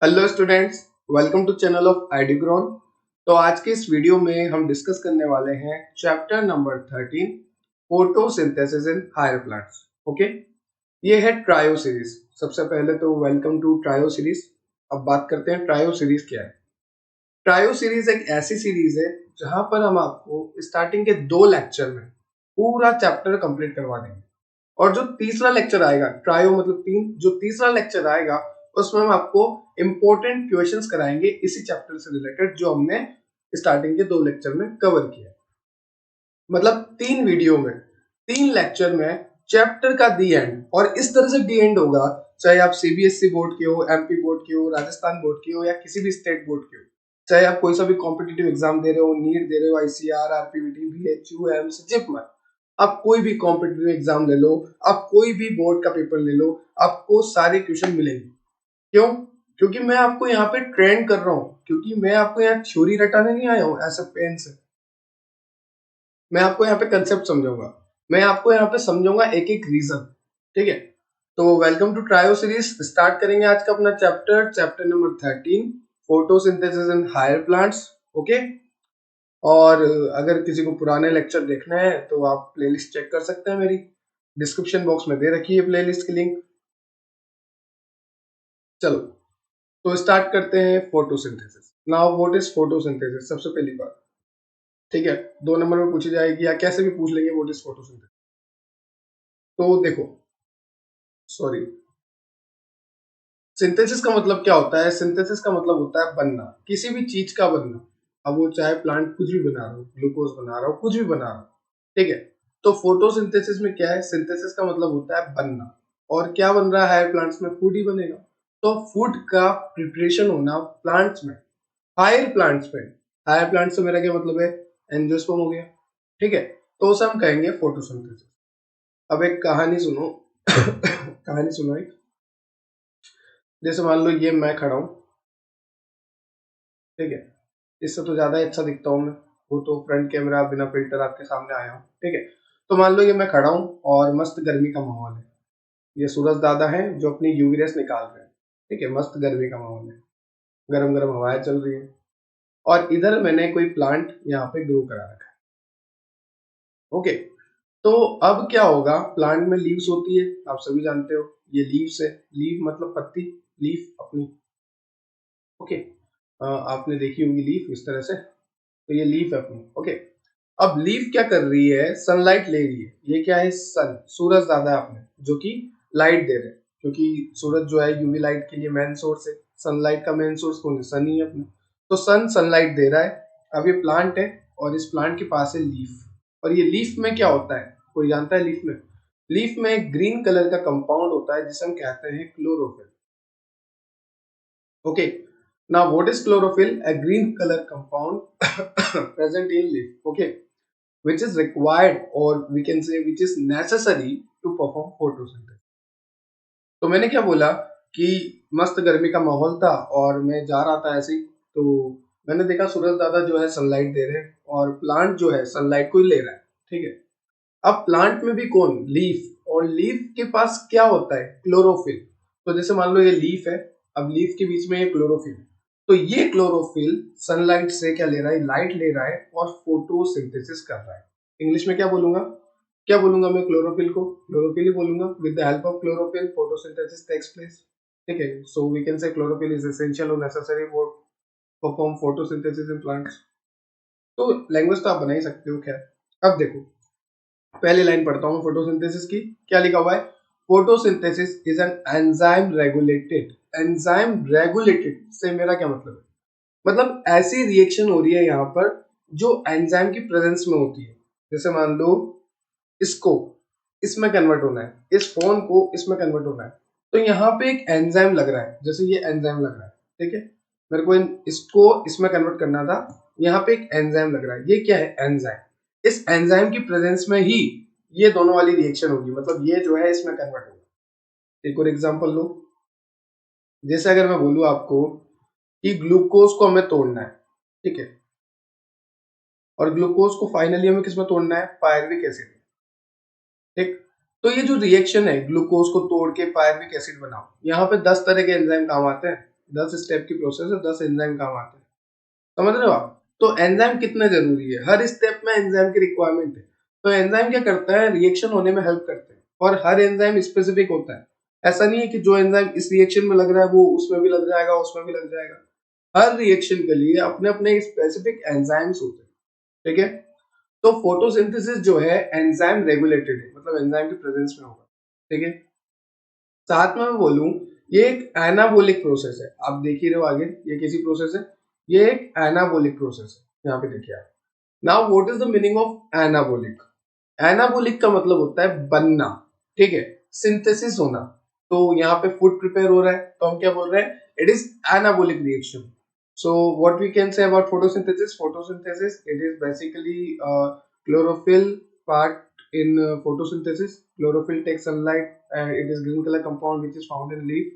Hello students, welcome to channel of आईडीग्रॉन। तो आज के इस वीडियो में हम डिस्कस करने वाले हैं chapter number 13 photosynthesis in higher plants. Okay, ये है ट्रायो सीरीज। सबसे पहले तो वेलकम टू ट्रायो सीरीज। अब बात करते हैं ट्रायो सीरीज क्या है। ट्रायो सीरीज एक ऐसी सीरीज है जहां पर हम आपको स्टार्टिंग के 2 लेक्चर में पूरा चैप्टर कंप्लीट करवा देंगे और जो तीसरा लेक्चर आएगा, ट्रायो मतलब 3, जो तीसरा लेक्चर आएगा उसमें हम आपको इंपॉर्टेंट क्वेश्चंस कराएंगे इसी चैप्टर से रिलेटेड जो हमने स्टार्टिंग के 2 लेक्चर में कवर किया। मतलब 3 वीडियो में, 3 लेक्चर में चैप्टर का दी एंड। और इस तरह से दी एंड होगा, चाहे आप सीबीएसई बोर्ड के हो, एमपी बोर्ड के हो, राजस्थान बोर्ड के हो या किसी भी स्टेट बोर्ड के हो, चाहे आप कोई सा भी कॉम्पिटिटिव एग्जाम दे रहे हो, नीट दे रहे हो, आईसीआर, आरपीवीटी, बीएचयू, एम्स, जिपमर, आप कोई भी कॉम्पिटिटिव एग्जाम ले लो, आप कोई भी बोर्ड का पेपर ले लो, आपको सारे क्वेश्चन मिलेंगे। क्यों? क्योंकि मैं आपको यहाँ पे ट्रेन कर रहा हूँ, क्योंकि मैं आपको यहाँ थ्योरी रटाने नहीं आया हूँ ऐसे पेन से। मैं आपको यहाँ पे कंसेप्ट समझाऊंगा, मैं आपको यहाँ पे समझाऊंगा एक एक रीजन। ठीक है, तो welcome to trio series. Start करेंगे आज का अपना chapter number 13 photosynthesis in higher plants. Okay, और अगर किसी को पुराने लेक्चर देखना है तो आप प्लेलिस्ट चेक कर सकते हैं, मेरी डिस्क्रिप्शन बॉक्स में दे रखी है प्लेलिस्ट की लिंक। चलो तो स्टार्ट करते हैं photosynthesis. Now what is photosynthesis, सबसे पहली बात। ठीक है, 2 नंबर में पूछी जाएगी या कैसे भी पूछ लेंगे व्हाट इज फोटोसिंथेसिस। तो देखो, सॉरी, सिंथेसिस का मतलब क्या होता है? सिंथेसिस का मतलब होता है बनना, किसी भी चीज का बनना। अब वो चाहे प्लांट कुछ भी बना रहा हो, ग्लूकोज बना रहा हो, कुछ भी बना रहा हो। ठीक है, तो फोटोसिंथेसिस में क्या है? सिंथेसिस का मतलब होता है बनना। और क्या बन रहा है हायर प्लांट्स में? फूड ही बनेगा। तो फूड का प्रिपरेशन होना प्लांट्स में, हायर प्लांट्स में। हायर प्लांट्स से मेरा क्या मतलब है? एंजियोस्पर्म हो गया। ठीक है, तो उसे हम कहेंगे फोटोसिंथेसिस। अब एक कहानी सुनो कहानी सुनो एक। जैसे मान लो ये मैं खड़ा हूं, ठीक है, इससे तो ज्यादा ही अच्छा दिखता हूँ मैं, वो तो फ्रंट कैमरा बिना फिल्टर आपके सामने आया हूँ। ठीक है, तो मान लो ये मैं खड़ा हूँ और मस्त गर्मी का माहौल है। ये सूरज दादा है जो अपनी यूवी रेस निकाल रहे हैं। ठीक है, मस्त गर्मी का माहौल है, गरम गरम हवाएं चल रही है, और इधर मैंने कोई प्लांट यहाँ पे ग्रो करा रखा है। ओके, तो अब क्या होगा? प्लांट में लीव्स होती है, आप सभी जानते हो, ये लीव्स है। लीव मतलब पत्ती, लीफ अपनी। ओके, आपने देखी होगी लीफ इस तरह से, तो ये लीफ है अपनी। ओके, अब लीफ क्या कर रही है? सनलाइट ले रही है। ये क्या है? सन, सूरज दादा है अपने, जो कि लाइट दे रहे हैं, क्योंकि सूरज जो है यूवी लाइट के लिए मेन सोर्स है। सनलाइट का मेन सोर्स कौन है? सन ही है अपने। तो सन सनलाइट दे रहा है। अब ये प्लांट है और इस प्लांट के पास है लीफ। और ये लीफ में क्या होता है? कोई जानता है लीफ में? लीफ में एक ग्रीन कलर का कंपाउंड होता है जिसे हम कहते हैं chlorophyll. Okay, now what is chlorophyll? A green color compound present in leaf, okay, which is required, or we can say which is necessary to perform photosynthesis. तो मैंने क्या बोला कि मस्त गर्मी का माहौल था और मैं जा रहा था ऐसे ही, तो मैंने देखा सूरज दादा जो है सनलाइट दे रहे हैं और प्लांट जो है सनलाइट को ही ले रहा है। ठीक है, अब प्लांट में भी कौन? लीफ। और लीफ के पास क्या होता है? क्लोरोफिल। तो जैसे मान लो ये लीफ है, अब लीफ के बीच में ये क्लोरोफिल, तो ये क्लोरोफिल सनलाइट से क्या ले रहा है? लाइट ले रहा है और फोटोसिंथेसिस कर रहा है। इंग्लिश में क्या बोलूंगा? क्या बोलूंगा मैं? क्लोरोफिल को क्लोरोफिल ही बोलूंगा। With the help of chlorophyll photosynthesis takes place. ठीक है, so we can say chlorophyll is essential और necessary for perform photosynthesis in plants. तो लैंग्वेज तो आप बना ही सकते हो। खैर, अब देखो, पहली लाइन पढ़ता हूँ फोटोसिंथेसिस की। क्या लिखा हुआ है? Photosynthesis is an enzyme regulated. Enzyme regulated से मेरा क्या मतलब है? मतलब ऐसी रिएक्शन हो रही है यहाँ पर जो एंजाइम की प्रेजेंस में होती है। जैसे मान लो इसको इसमें कन्वर्ट होना है, इस फोन को इसमें कन्वर्ट होना है, तो यहाँ पे एक एंजाइम लग रहा है। जैसे ये एंजाइम लग रहा है, ठीक है, मेरे को इसको इसमें कन्वर्ट करना था, यहाँ पे एक एंजाइम लग रहा है। ये क्या है? एंजाइम। इस एंजाइम की प्रेजेंस में ही ये दोनों वाली रिएक्शन होगी, मतलब ये जो है इसमें कन्वर्ट होगा। एक और एग्जांपल लो। जैसे अगर मैं बोलूं आपको कि ग्लूकोज को हमें तोड़ना है, ठीक है, और ग्लूकोज को फाइनली हमें किसमें तोड़ना है? Pyruvic acid. ठीक, तो ये जो रिएक्शन है ग्लूकोज को तोड़ के पायरुविक एसिड बनाओ, यहाँ पे 10 तरह के एंजाइम काम आते हैं। 10 स्टेप की प्रोसेस है, 10 एंजाइम काम आते हैं, समझ रहे हो आप। तो एंजाइम कितना जरूरी है, हर स्टेप में एंजाइम की रिक्वायरमेंट है। तो एंजाइम क्या करता है, रिएक्शन होने में हेल्प करते हैं, और हर एंजाइम स्पेसिफिक होता है। ऐसा नहीं है कि जो एंजाइम इस रिएक्शन में लग रहा है वो उसमें भी लग जाएगा, उसमें भी लग जाएगा। हर रिएक्शन के लिए अपने अपने स्पेसिफिक एंजाइम्स होते हैं, ठीक है। तो फोटोसिंथेसिस जो है एंजाइम रेगुलेटेड है, मतलब एंजाइम के प्रेजेंस में होगा, ठीक है। साथ में मैं बोलूं, ये एक एनाबोलिक प्रोसेस है, आप देख ही रहे हो आगे ये कैसी प्रोसेस है, ये एक एनाबोलिक प्रोसेस है, यहाँ पे देखिए आप। Now what is the meaning of anabolic. Anabolic का मतलब होता है बनना, ठीक है, सिंथेसिस होना। तो यहाँ पे फूड प्रिपेयर हो रहा है तो हम क्या बोल रहे हैं, it is anabolic reaction. So what we can say about photosynthesis? Photosynthesis, it is basically chlorophyll part in photosynthesis. Chlorophyll takes sunlight and it is green color compound which is found in leaf.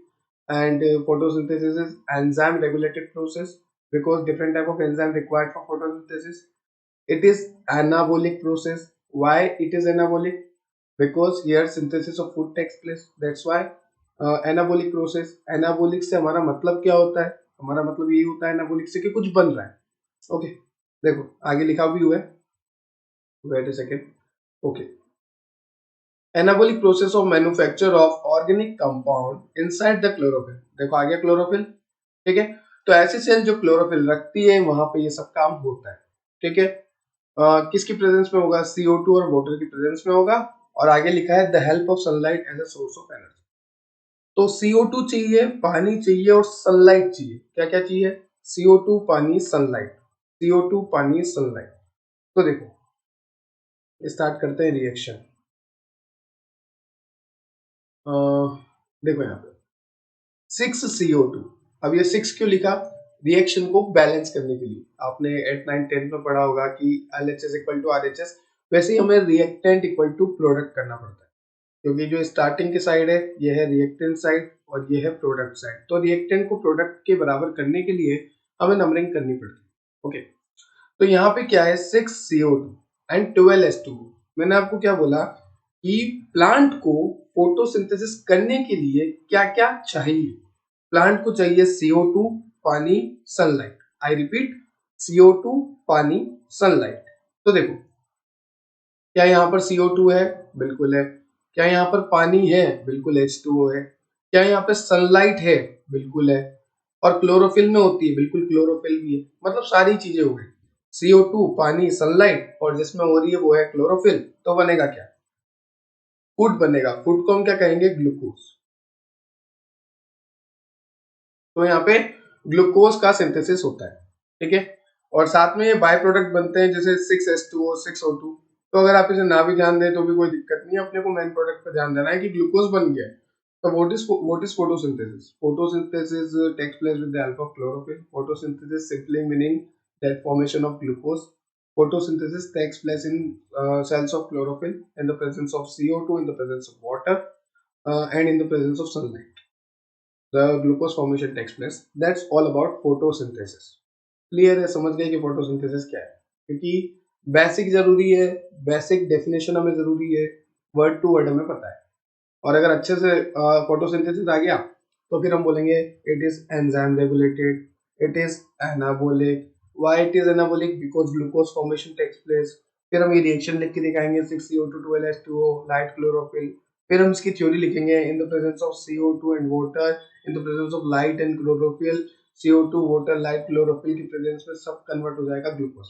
And photosynthesis is enzyme regulated process because different type of enzyme required for photosynthesis. It is anabolic process. Why it is anabolic? Because here synthesis of food takes place. That's why anabolic process. Anabolic से हमारा मतलब क्या होता है, हमारा मतलब यही होता है एनाबोलिक से कि कुछ बन रहा है। ओके, देखो आगे लिखा भी हुआ है, wait a second. Okay, anabolic process of manufacture of organic compound inside the chlorophyll. देखो आ गया क्लोरोफिल, ठीक है। तो ऐसी सेल जो क्लोरोफिल रखती है वहां पे ये सब काम होता है, ठीक है। किसकी प्रेजेंस में होगा, CO2 और वाटर की प्रेजेंस में होगा। और आगे लिखा है the help of sunlight as a source of energy. तो CO2 चाहिए, पानी चाहिए और सनलाइट चाहिए। क्या क्या चाहिए, CO2 पानी सनलाइट, CO2 पानी सनलाइट। तो देखो स्टार्ट करते हैं रिएक्शन। देखो यहाँ पे 6CO2। अब ये 6 क्यों लिखा, रिएक्शन को बैलेंस करने के लिए। आपने 8, 9, 10 में पढ़ा होगा कि LHS इक्वल टू RHS, वैसे ही हमें रिएक्टेंट इक्वल टू प्रोडक्ट करना पड़ता है, क्योंकि जो स्टार्टिंग की साइड है ये है रिएक्टेंट साइड और ये है प्रोडक्ट साइड। तो रिएक्टेंट को प्रोडक्ट के बराबर करने के लिए हमें नंबरिंग करनी पड़ती है। ओके, तो यहाँ पे क्या है 6CO2 एंड 12H2O। मैंने आपको क्या बोला कि प्लांट को फोटोसिंथेसिस करने के लिए क्या क्या चाहिए। प्लांट को चाहिए CO2 पानी सनलाइट। आई रिपीट, CO2 पानी सनलाइट। तो देखो क्या यहाँ पर CO2 है, बिल्कुल है। क्या यहाँ पर पानी है, बिल्कुल H2O है। क्या यहाँ पे सनलाइट है, बिल्कुल है। और क्लोरोफिल में होती है, बिल्कुल क्लोरोफिल भी है। मतलब सारी चीजें हो गई, CO2 पानी सनलाइट और जिसमें हो रही है वो है क्लोरोफिल। तो बनेगा क्या, फूड बनेगा। फूड को हम क्या कहेंगे, ग्लूकोज। तो यहाँ पे ग्लूकोज का सिंथेसिस होता है, ठीक है। और साथ में ये बाय प्रोडक्ट बनते हैं जैसे 6H2O 6O2। तो अगर आप इसे ना भी ध्यान दें तो भी कोई दिक्कत नहीं है, अपने को मेन प्रोडक्ट पर ध्यान देना है कि ग्लूकोज बन गया है। तो what is photosynthesis? Photosynthesis takes place with the help of chlorophyll. Photosynthesis simply meaning that formation of glucose. Photosynthesis takes place in cells of chlorophyll in the presence of CO2, in the presence of water, and in the presence of sunlight. The glucose formation takes place. That's all about photosynthesis. Clear है, समझ गए कि photosynthesis क्या है, क्योंकि basic जरूरी है, basic definition हमें जरूरी है, वर्ड टू वर्ड हमें पता है। और अगर अच्छे से फोटोसिंथेसिस आ गया तो फिर हम बोलेंगे it is enzyme regulated, it is anabolic. Why it is anabolic, because glucose formation takes place. फिर हम ये रिएक्शन लिख के दिखाएंगे 6CO2 12H2O लाइट क्लोरोफिल। फिर हम इसकी थ्योरी लिखेंगे इन the presence of CO2 and water, in the presence of light and chlorophyll, CO2 water light chlorophyll की प्रेजेंस में सब कन्वर्ट हो जाएगा ग्लूकोज।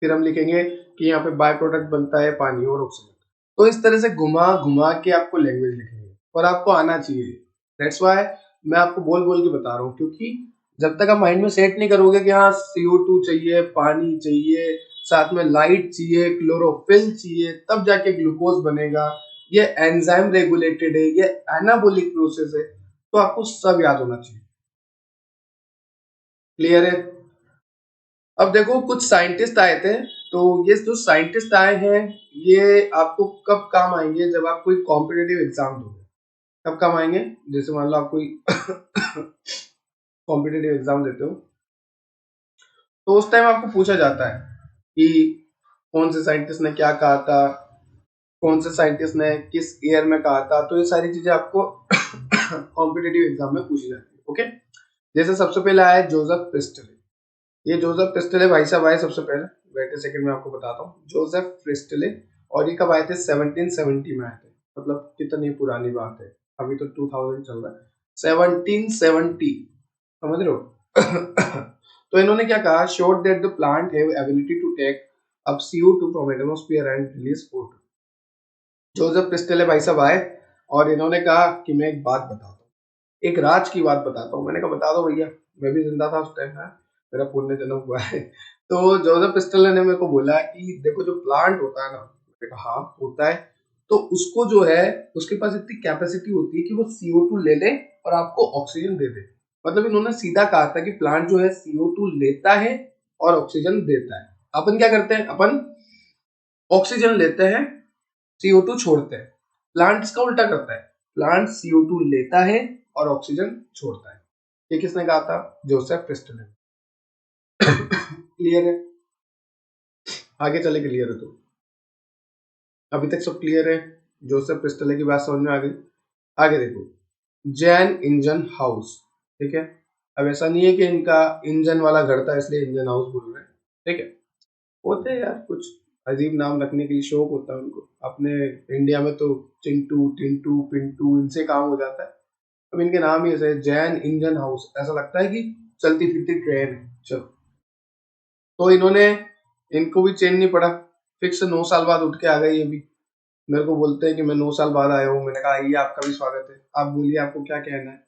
फिर हम लिखेंगे कि यहाँ पे बाय प्रोडक्ट बनता है पानी और ऑक्सीजन। तो इस तरह से घुमा घुमा के आपको लैंग्वेज लिखनी है और आपको आना चाहिए। दैट्स व्हाई मैं आपको बोल बोल के बता रहा हूँ, क्योंकि जब तक आप माइंड में सेट नहीं करोगे कि हाँ CO2 चाहिए, पानी चाहिए, साथ में लाइट चाहिए, क्लोरोफिल चाहिए, तब जाके ग्लूकोज बनेगा, ये एंजाइम रेगुलेटेड है, ये एनाबोलिक प्रोसेस है, तो आपको सब याद होना चाहिए। क्लियर है। अब देखो कुछ साइंटिस्ट आए थे, तो ये जो साइंटिस्ट आए हैं ये आपको कब काम आएंगे, जब आप कोई कॉम्पिटिटिव एग्जाम दोगे कब काम आएंगे। जैसे मान लो आप कोई कॉम्पिटिटिव एग्जाम देते हो तो उस टाइम आपको पूछा जाता है कि कौन से साइंटिस्ट ने क्या कहा था, कौन से साइंटिस्ट ने किस ईयर में कहा था। तो ये सारी चीजें आपको कॉम्पिटिटिव एग्जाम में पूछी जाती है। ओके। जैसे सबसे पहले आया जोसेफ प्रिस्टले, ये जोसेफ प्रिस्टले भाई साहब आए सबसे पहले, वेट अ सेकंड में आपको बताता हूँ। जोसेफ प्रिस्टले, और ये कब आए थे? 1770 में आए थे, मतलब कितनी पुरानी बात है, अभी तो 2000 चल रहा है, 1770, समझ रहे हो? तो इन्होंने क्या कहा, showed that the plant have ability to take up CO2 from atmosphere and release O2। Joseph Priestley भाई साहब आए और इन्होंने कहा कि मैं एक बात बताता हूँ, एक राज की बात बताता हूँ। मैंने कहा बता दो भैया, मैं भी जिंदा था उस टाइम, है मेरा पुण्य जन्म हुआ है। तो जोसेफ प्रिस्टले ने मेरे को बोला कि देखो जो प्लांट होता है ना, मैंने कहा हाँ होता है, तो उसको जो है उसके पास इतनी कैपेसिटी होती है कि वो CO2 ले ले और आपको ऑक्सीजन दे दे। मतलब इन्होंने सीधा कहा था कि प्लांट जो है CO2 लेता है और ऑक्सीजन देता है। अपन क्या करते हैं, अपन ऑक्सीजन लेते हैं, CO2 छोड़ते हैं। प्लांट इसका उल्टा करता है, प्लांट CO2 लेता है और ऑक्सीजन छोड़ता है। ये किसने कहा था? Joseph Presley. क्लियर है? आगे चले क्लियर है? तो अभी तक सब क्लियर है? जोसेफ प्रिस्टले की बात समझ में आ गई? आगे देखो, जैन इंजन हाउस, ठीक है। अब ऐसा नहीं है कि इनका इंजन वाला घर था इसलिए इंजन हाउस बोल रहे हैं, ठीक है। होते हैं यार कुछ अजीब नाम रखने के लिए, शौक होता है उनको। अपने इंडिया में तो चिंटू, टिंटू, पिंटू इनसे काम हो जाता है। अब इनके नाम ही ऐसे, जैन इंजन हाउस, ऐसा लगता है कि चलती फिरती ट्रेन है। चलो, तो इन्होंने, इनको भी चेंज नहीं पड़ा, फिक्स 9 साल बाद उठ के आ गए ये भी। मेरे को बोलते हैं कि मैं 9 साल बाद आया हूँ। मैंने कहा आइए, आपका भी स्वागत है, आप बोलिए आपको क्या कहना है।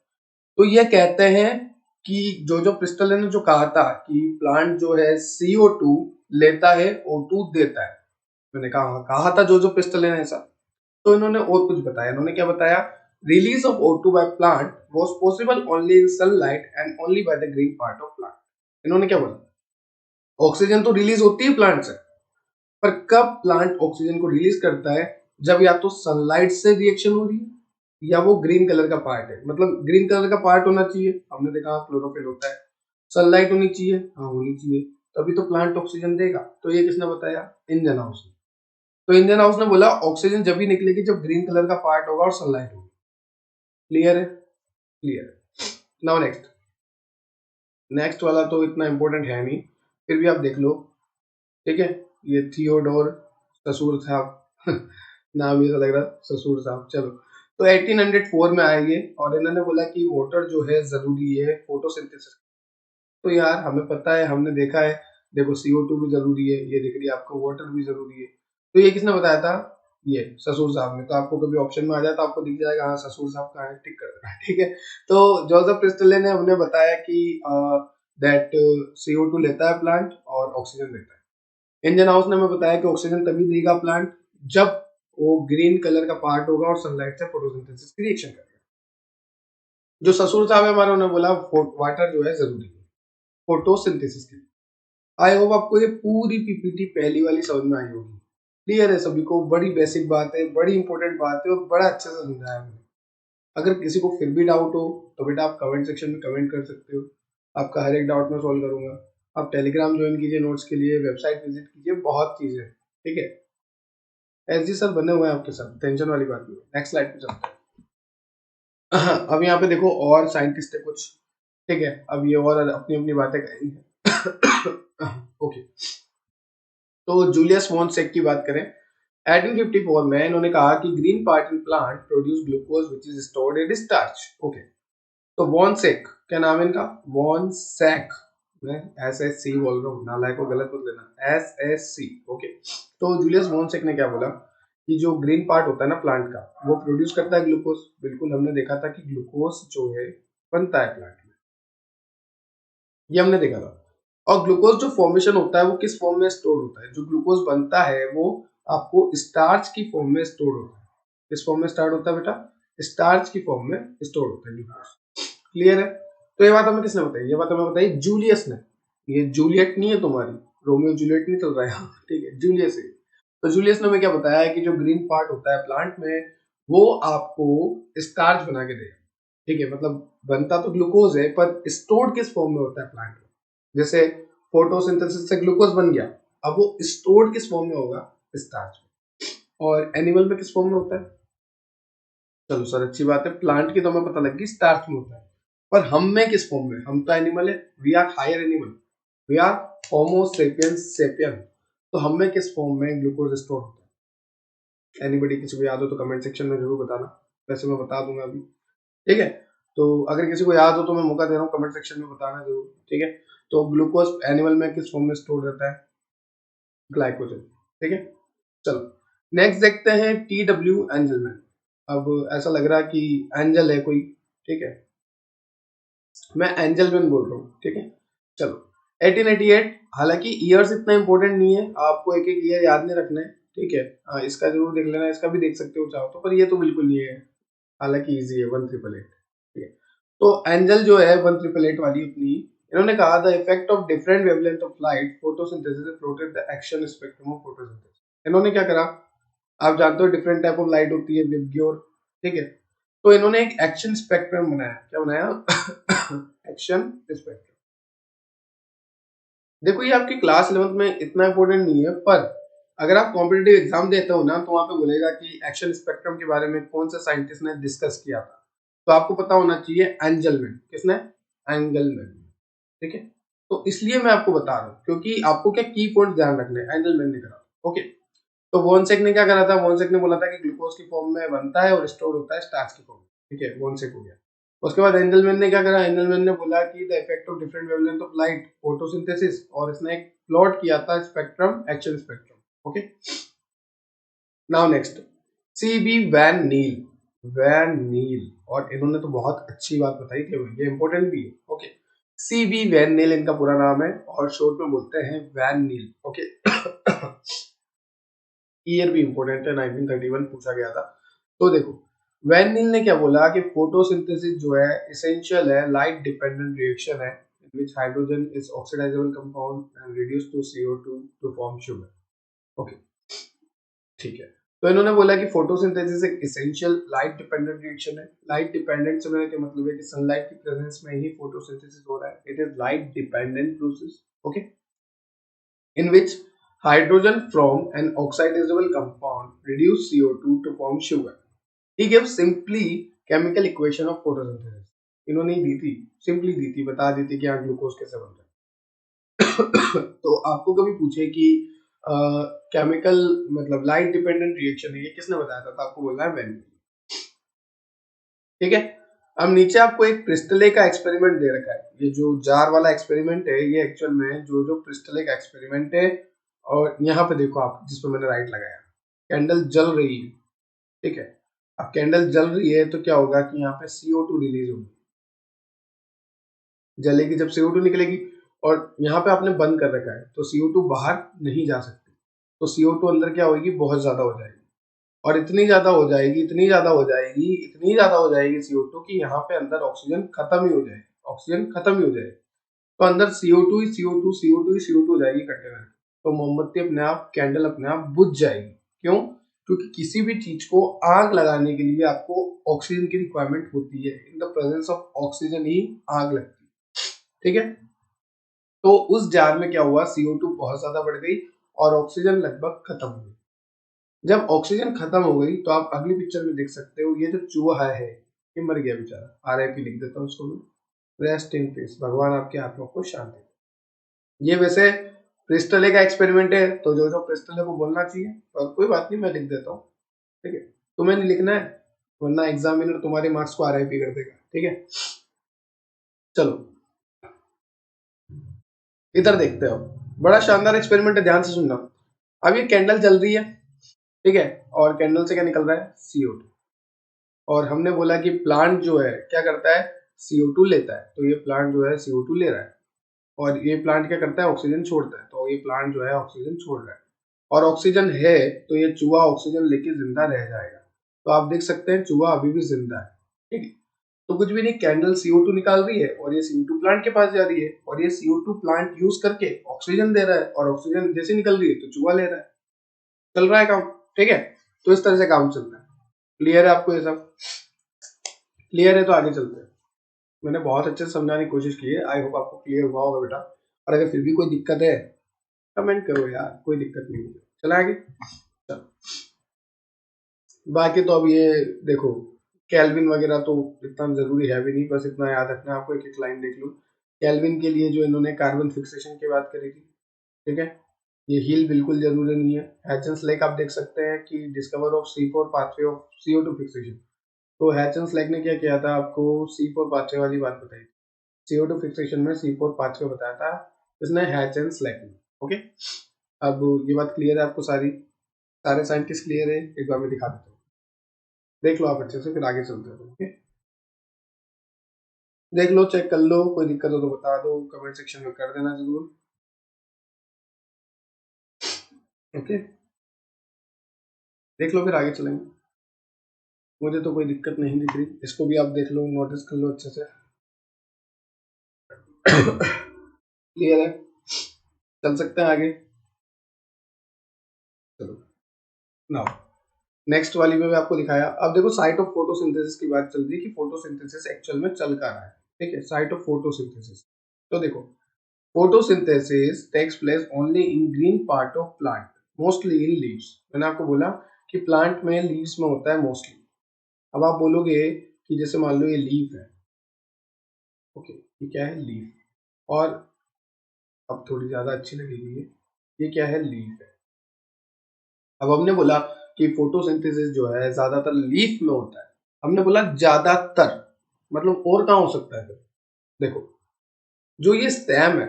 तो ये कहते हैं कि जो प्रिस्टल ने जो कहा था कि प्लांट जो है CO2 लेता है, O2 देता है, मैंने कहा था जो प्रिस्टल ने ऐसा। तो इन्होंने और कुछ बताया, इन्होंने क्या बताया, release of O2 by plant was possible only in sunlight and only by the green part of plant. इन्होंने क्या बोला, ऑक्सीजन तो रिलीज होती है प्लांट से, पर कब प्लांट ऑक्सीजन को रिलीज करता है, जब या तो सनलाइट से रिएक्शन हो रही है या वो ग्रीन कलर का पार्ट है। मतलब ग्रीन कलर का पार्ट होना चाहिए, हमने देखा क्लोरोफिल होता है, सनलाइट होनी चाहिए, हाँ होनी चाहिए, तभी तो प्लांट ऑक्सीजन देगा। तो ये किसने बताया? इंजन हाउस ने। तो इंजन हाउस ने बोला ऑक्सीजन जब भी निकलेगी जब ग्रीन कलर का पार्ट होगा और सनलाइट होगी। क्लियर है? क्लियर है। नाउ नेक्स्ट, नेक्स्ट वाला तो इतना इंपॉर्टेंट है नहीं, फिर भी आप देख लो, ठीक है। ये थियोडोर ससुर साहब, नाम ये लग रहा, ससुर साहब। चलो, तो 1804 में आएंगे और इन्होंने बोला कि वाटर जो है जरूरी है फोटोसिंथेसिस। तो यार हमें पता है, हमने देखा है, देखो CO2 भी जरूरी है, ये दिख रही है आपको, वाटर भी जरूरी है। तो ये किसने बताया था? ये ससुर साहब ने। तो आपको कभी ऑप्शन में आ जाए तो आपको दिख जाएगा, हाँ ससुर साहब कहाँ है, टिक कर देना, ठीक है। तो जोसेफ प्रिस्टले ने हमने बताया कि दैट CO2 लेता है प्लांट और ऑक्सीजन देता है। इंजन हाउस ने हमें बताया कि ऑक्सीजन तभी देगा प्लांट जब वो ग्रीन कलर का पार्ट होगा और सनलाइट से फोटोसिंथेसिस की रिएक्शन करेगा। जो ससुर साहब है हमारे, उन्होंने बोला वाटर जो है जरूरी है फोटोसिंथेसिस के लिए। आई होप आपको ये पूरी PPT पहली वाली समझ में आई होगी। क्लियर है सभी को? बड़ी बेसिक बात है, बड़ी इंपॉर्टेंट बात है और बड़ा अच्छे से समझाया मैंने। अगर किसी को फिर भी डाउट हो तो बेटा आप कमेंट सेक्शन में कमेंट कर सकते हो, आपका हर एक डाउट मैं सॉल्व करूंगा। आप टेलीग्राम ज्वाइन कीजिए नोट्स के लिए, वेबसाइट विजिट कीजिए, बहुत चीजें, ठीक है। SG सर बने हुए हैं आपके साथ, टेंशन वाली बात नहीं है। नेक्स्ट स्लाइड पे चलते हैं। अब यहाँ पे देखो और साइंटिस्ट है कुछ, ठीक है। अब ये और अपनी अपनी बातें करेंगे। ओके, तो जूलियस वॉन सेक की बात करें, 1854 में इन्होंने कहा कि green part in plant produce glucose which is stored in starch. Okay, तो वॉन सेक, क्या नाम है इनका? वॉन सैक, मैं SSC बोल रहा हूँ, नालायक को गलत मत लेना, SSC। ओके, तो जूलियस वॉन सेक ने क्या बोला कि जो ग्रीन पार्ट होता है ना प्लांट का, वो प्रोड्यूस करता है ग्लूकोज। बिल्कुल, हमने देखा था कि ग्लूकोज जो है बनता है प्लांट में, ये हमने देखा था। और ग्लूकोज जो फॉर्मेशन होता है वो किस फॉर्म में स्टोर होता है? जो ग्लूकोज बनता है वो आपको स्टार्च की फॉर्म में स्टोर होता है। किस फॉर्म में स्टार्ट होता है बेटा? स्टार्च की फॉर्म में स्टोर होता है ग्लूकोज। क्लियर है? तो ये बात हमें किसने बताई? ये बात हमें बताई जूलियस ने। ये जूलियट नहीं है तुम्हारी, रोमियो जूलियट नहीं चल रहा है यहाँ, ठीक है, जूलियस है। तो जूलियस ने हमें क्या बताया है कि जो ग्रीन पार्ट होता है प्लांट में वो आपको स्टार्च बना के देगा, ठीक है। मतलब बनता तो ग्लूकोज है पर स्टोर्ड किस फॉर्म में होता है प्लांट में? जैसे फोटोसिंथेसिस से ग्लूकोज बन गया, अब वो स्टोर्ड किस फॉर्म में होगा? स्टार्च में। और एनिमल में किस फॉर्म में होता है? चलो सर अच्छी बात है, प्लांट की तो हमें पता लग गई स्टार्च में होता है। पर हम में किस फॉर्म में, हम तो एनिमल है, we are higher animal, we are homo sapiens sapien, तो हम में किस फॉर्म में ग्लूकोज स्टोर होता है? एनीबडी किसी को याद हो तो कमेंट सेक्शन में जरूर बताना, वैसे मैं बता दूंगा अभी, ठीक है। तो अगर किसी को याद हो तो मैं मौका दे रहा हूँ, कमेंट सेक्शन में बताना जरूर, ठीक है। तो ग्लूकोज एनिमल में किस फॉर्म में स्टोर रहता है? ग्लाइकोजन, ठीक है। चलो नेक्स्ट देखते हैं टी डब्ल्यू एंजलमैन। अब ऐसा लग रहा है कि एंजल है कोई, ठीक है, मैं एंजलमैन बोल रहा हूँ, ठीक है। चलो 1888, हालांकि ईयर्स इतना इंपॉर्टेंट नहीं है, आपको एक एक ईयर याद नहीं रखना है, ठीक है। इसका जरूर देख लेना, इसका भी देख सकते हो चाहो तो, पर ये तो बिल्कुल नहीं है, हालांकि इजी है 1888, ठीक है। तो एंजल जो है 1888 वाली अपनी, इन्होंने कहा the effect of different wavelength of light photosynthesis protect the action spectrum of photosynthesis. इन्होंने क्या करा, आप जानते हो डिफरेंट टाइप ऑफ लाइट होती है, विबग्योर, ठीक है। तो इन्होंने एक एक्शन स्पेक्ट्रम बनाया, क्या बनाया? Action spectrum. देखो ये आपकी क्लास 11th में इतना इंपॉर्टेंट नहीं है, पर अगर आप कॉम्पिटिटिव एग्जाम देते हो ना, तो वहां पे बोलेगा कि एक्शन स्पेक्ट्रम के बारे में कौन सा साइंटिस्ट ने डिस्कस किया था, तो आपको पता होना चाहिए एंजलमैन। किसने? एंजलमैन, ठीक है। तो इसलिए मैं आपको बता रहा हूँ, क्योंकि आपको क्या की पॉइंट ध्यान रखने हैं, एंजलमैन ने करा, ओके। तो वॉनसेक ने क्या करा था, वॉनसेक ने बोला था कि ग्लूकोज की फॉर्म में बनता है और स्टोर होता है स्टार्च की फॉर्म में, ठीक है, वॉनसेक हो गया। उसके बाद एंजलमैन ने क्या करा, एंजलमैन ने बोला कि the effect of different wavelength of light photosynthesis, और इसने एक प्लॉट किया था spectrum, action spectrum, okay. Now next, C B van Niel, van Niel, और इन्होंने तो बहुत अच्छी बात बताई थी, ये इंपॉर्टेंट भी है, ओके। सी बी वैन नील इनका पूरा नाम है, और शॉर्ट में बोलते हैं वैन नील, ओके। ईयर भी इंपॉर्टेंट है, 1931 पूछा गया था। तो देखो वैन नील ने क्या बोला कि फोटोसिंथेसिस जो है एसेंशियल है, लाइट डिपेंडेंट रिएक्शन है, in which hydrogen is oxidizable compound and reduced to CO2 to form sugar, okay, ठीक है। तो इन्होंने बोला कि फोटोसिंथेसिस एक एसेंशियल लाइट डिपेंडेंट रिएक्शन है। लाइट डिपेंडेंट से मेरा क्या मतलब है कि सनलाइट की प्रेजेंस में ही फोटोसिंथेसिस हो रहा है, it is light dependent process, okay, in which hydrogen from an oxidizable compound reduce CO2 to form sugar. He gives simply chemical equation of photosynthesis. इन्होंने दी थी, सिंपली दी थी, बता दी थी कि यहाँ ग्लूकोज कैसे बनता है। तो आपको कभी पूछे कि केमिकल मतलब लाइट डिपेंडेंट रिएक्शन है, ये किसने बताया था, तो आपको बोलना है वैन, ठीक है। अब नीचे आपको एक प्रिस्टले का एक्सपेरिमेंट दे रखा है, ये जो जार वाला एक्सपेरिमेंट है, ये एक्चुअल में जो जो प्रिस्टले का एक्सपेरिमेंट है, और यहाँ पे देखो आप जिस पे मैंने राइट लगाया, कैंडल जल रही है, ठीक है। अब कैंडल जल रही है तो क्या होगा कि यहाँ पे CO2 रिलीज होगी, जलेगी जब CO2 निकलेगी, और यहाँ पे आपने बंद कर रखा है तो CO2 बाहर नहीं जा सकती, तो CO2 अंदर क्या होगी, बहुत ज्यादा हो जाएगी, और इतनी ज्यादा हो जाएगी, इतनी ज्यादा हो जाएगी, इतनी ज्यादा हो जाएगी CO2 कि यहाँ पे अंदर ऑक्सीजन खत्म ही हो जाएगी, ऑक्सीजन खत्म ही हो जाएगी, तो अंदर CO2 ही CO2 CO2 ही CO2 हो जाएगी कंटेनर, तो मोमबत्ती अपने आप, कैंडल अपने आप बुझ जाएगी। क्यों? क्योंकि किसी भी चीज को आग लगाने के लिए आपको ऑक्सीजन की रिक्वायरमेंट होती है, in the presence of oxygen ही आग लगती है, ठीक है। तो उस जार में क्या हुआ, CO2 बहुत ज्यादा बढ़ गई और ऑक्सीजन लगभग खत्म हो गई। जब ऑक्सीजन खत्म हो गई तो आप अगली पिक्चर में देख सकते हो, ये जो चूहा है ये मर गया बेचारा, RIP लिख देता हूँ उसको मैं, रेस्ट इन पीस, भगवान आपके आत्मा को शांति। ये वैसे क्रिस्टले का एक्सपेरिमेंट है, तो जो जो क्रिस्टले को बोलना चाहिए, और कोई बात नहीं मैं लिख देता हूँ, ठीक है, तुम्हें नहीं लिखना है, वरना एग्जामिनर तुम्हारे मार्क्स को RIP कर देगा, ठीक है। चलो इधर देखते हो, बड़ा शानदार एक्सपेरिमेंट है, ध्यान से सुनना। अब ये कैंडल जल रही है, ठीक है, और कैंडल से क्या निकल रहा है, CO2, और हमने बोला कि प्लांट जो है क्या करता है, CO2 लेता है, तो ये प्लांट जो है CO2 ले रहा है, और ये प्लांट क्या करता है, ऑक्सीजन छोड़ता है, तो ये प्लांट जो है ऑक्सीजन छोड़ रहा है, और ऑक्सीजन है तो ये चूहा ऑक्सीजन लेके जिंदा रह जाएगा, तो आप देख सकते हैं चूहा अभी भी जिंदा है, ठीक है। तो कुछ भी नहीं, कैंडल CO2 निकाल रही है और ये CO2 प्लांट के पास जा रही है, और ये CO2 प्लांट यूज करके ऑक्सीजन दे रहा है, और ऑक्सीजन जैसे निकल रही है तो चूहा ले रहा है, चल रहा है काम, ठीक है। तो इस तरह से काम चल रहा है, क्लियर है आपको ये सब? क्लियर है तो आगे चलते हैं। मैंने बहुत अच्छे से समझाने की कोशिश की है, आई होप आपको क्लियर हुआ होगा बेटा, और अगर फिर भी कोई दिक्कत है कमेंट करो यार, कोई दिक्कत नहीं है, चला आगे। चलो बाकी तो अब ये देखो, केल्विन वगैरह तो इतना जरूरी है भी नहीं, बस इतना याद रखना है आपको, एक एक लाइन देख लो। केल्विन के लिए जो इन्होंने कार्बन फिक्सेशन की बात करी थी, ठीक है। ये हील बिल्कुल जरूरी नहीं है। हैचन्स लेक आप देख सकते हैं कि discover of C4 pathway of CO2 fixation. तो हैचन्स लेक ने क्या किया था, आपको C4 पाथवे वाली बात बताई, CO2 फिक्सेशन में C4 पाथवे बताया था इसने हैचन्स लेक ने। ओके, अब ये बात क्लियर है आपको, सारे साइंटिस्ट क्लियर है? एक बार मैं दिखा देता हूँ, देख लो आप अच्छे से, फिर आगे चलते हैं। ओके, देख लो, चेक कर लो, कोई दिक्कत हो तो बता दो, कमेंट सेक्शन में कर देना जरूर। ओके, देख लो फिर आगे चलेंगे। मुझे तो कोई दिक्कत नहीं दिख रही, इसको भी आप देख लो, नोटिस कर लो अच्छे से। क्लियर है? चल सकते हैं आगे, चलो। नाउ नेक्स्ट वाली में आपको दिखाया। अब देखो साइट ऑफ फोटोसिंथेसिस की बात चल रही है कि फोटोसिंथेसिस एक्चुअल में चल क्या रहा है, ठीक है। साइट ऑफ फोटोसिंथेसिस, तो देखो photosynthesis takes place only in green part of plant, mostly in leaves. मैंने आपको बोला कि प्लांट में लीव्स में होता है मोस्टली। अब आप बोलोगे कि जैसे मान लो ये लीफ है, ओके, ये क्या है, लीफ। और अब थोड़ी ज्यादा अच्छी लगेगी ये क्या है, लीफ है। अब हमने बोला कि फोटोसिंथेसिस जो है ज्यादातर लीफ में होता है। हमने बोला ज्यादातर, मतलब और कहाँ हो सकता है फिर? देखो, जो ये स्टेम है,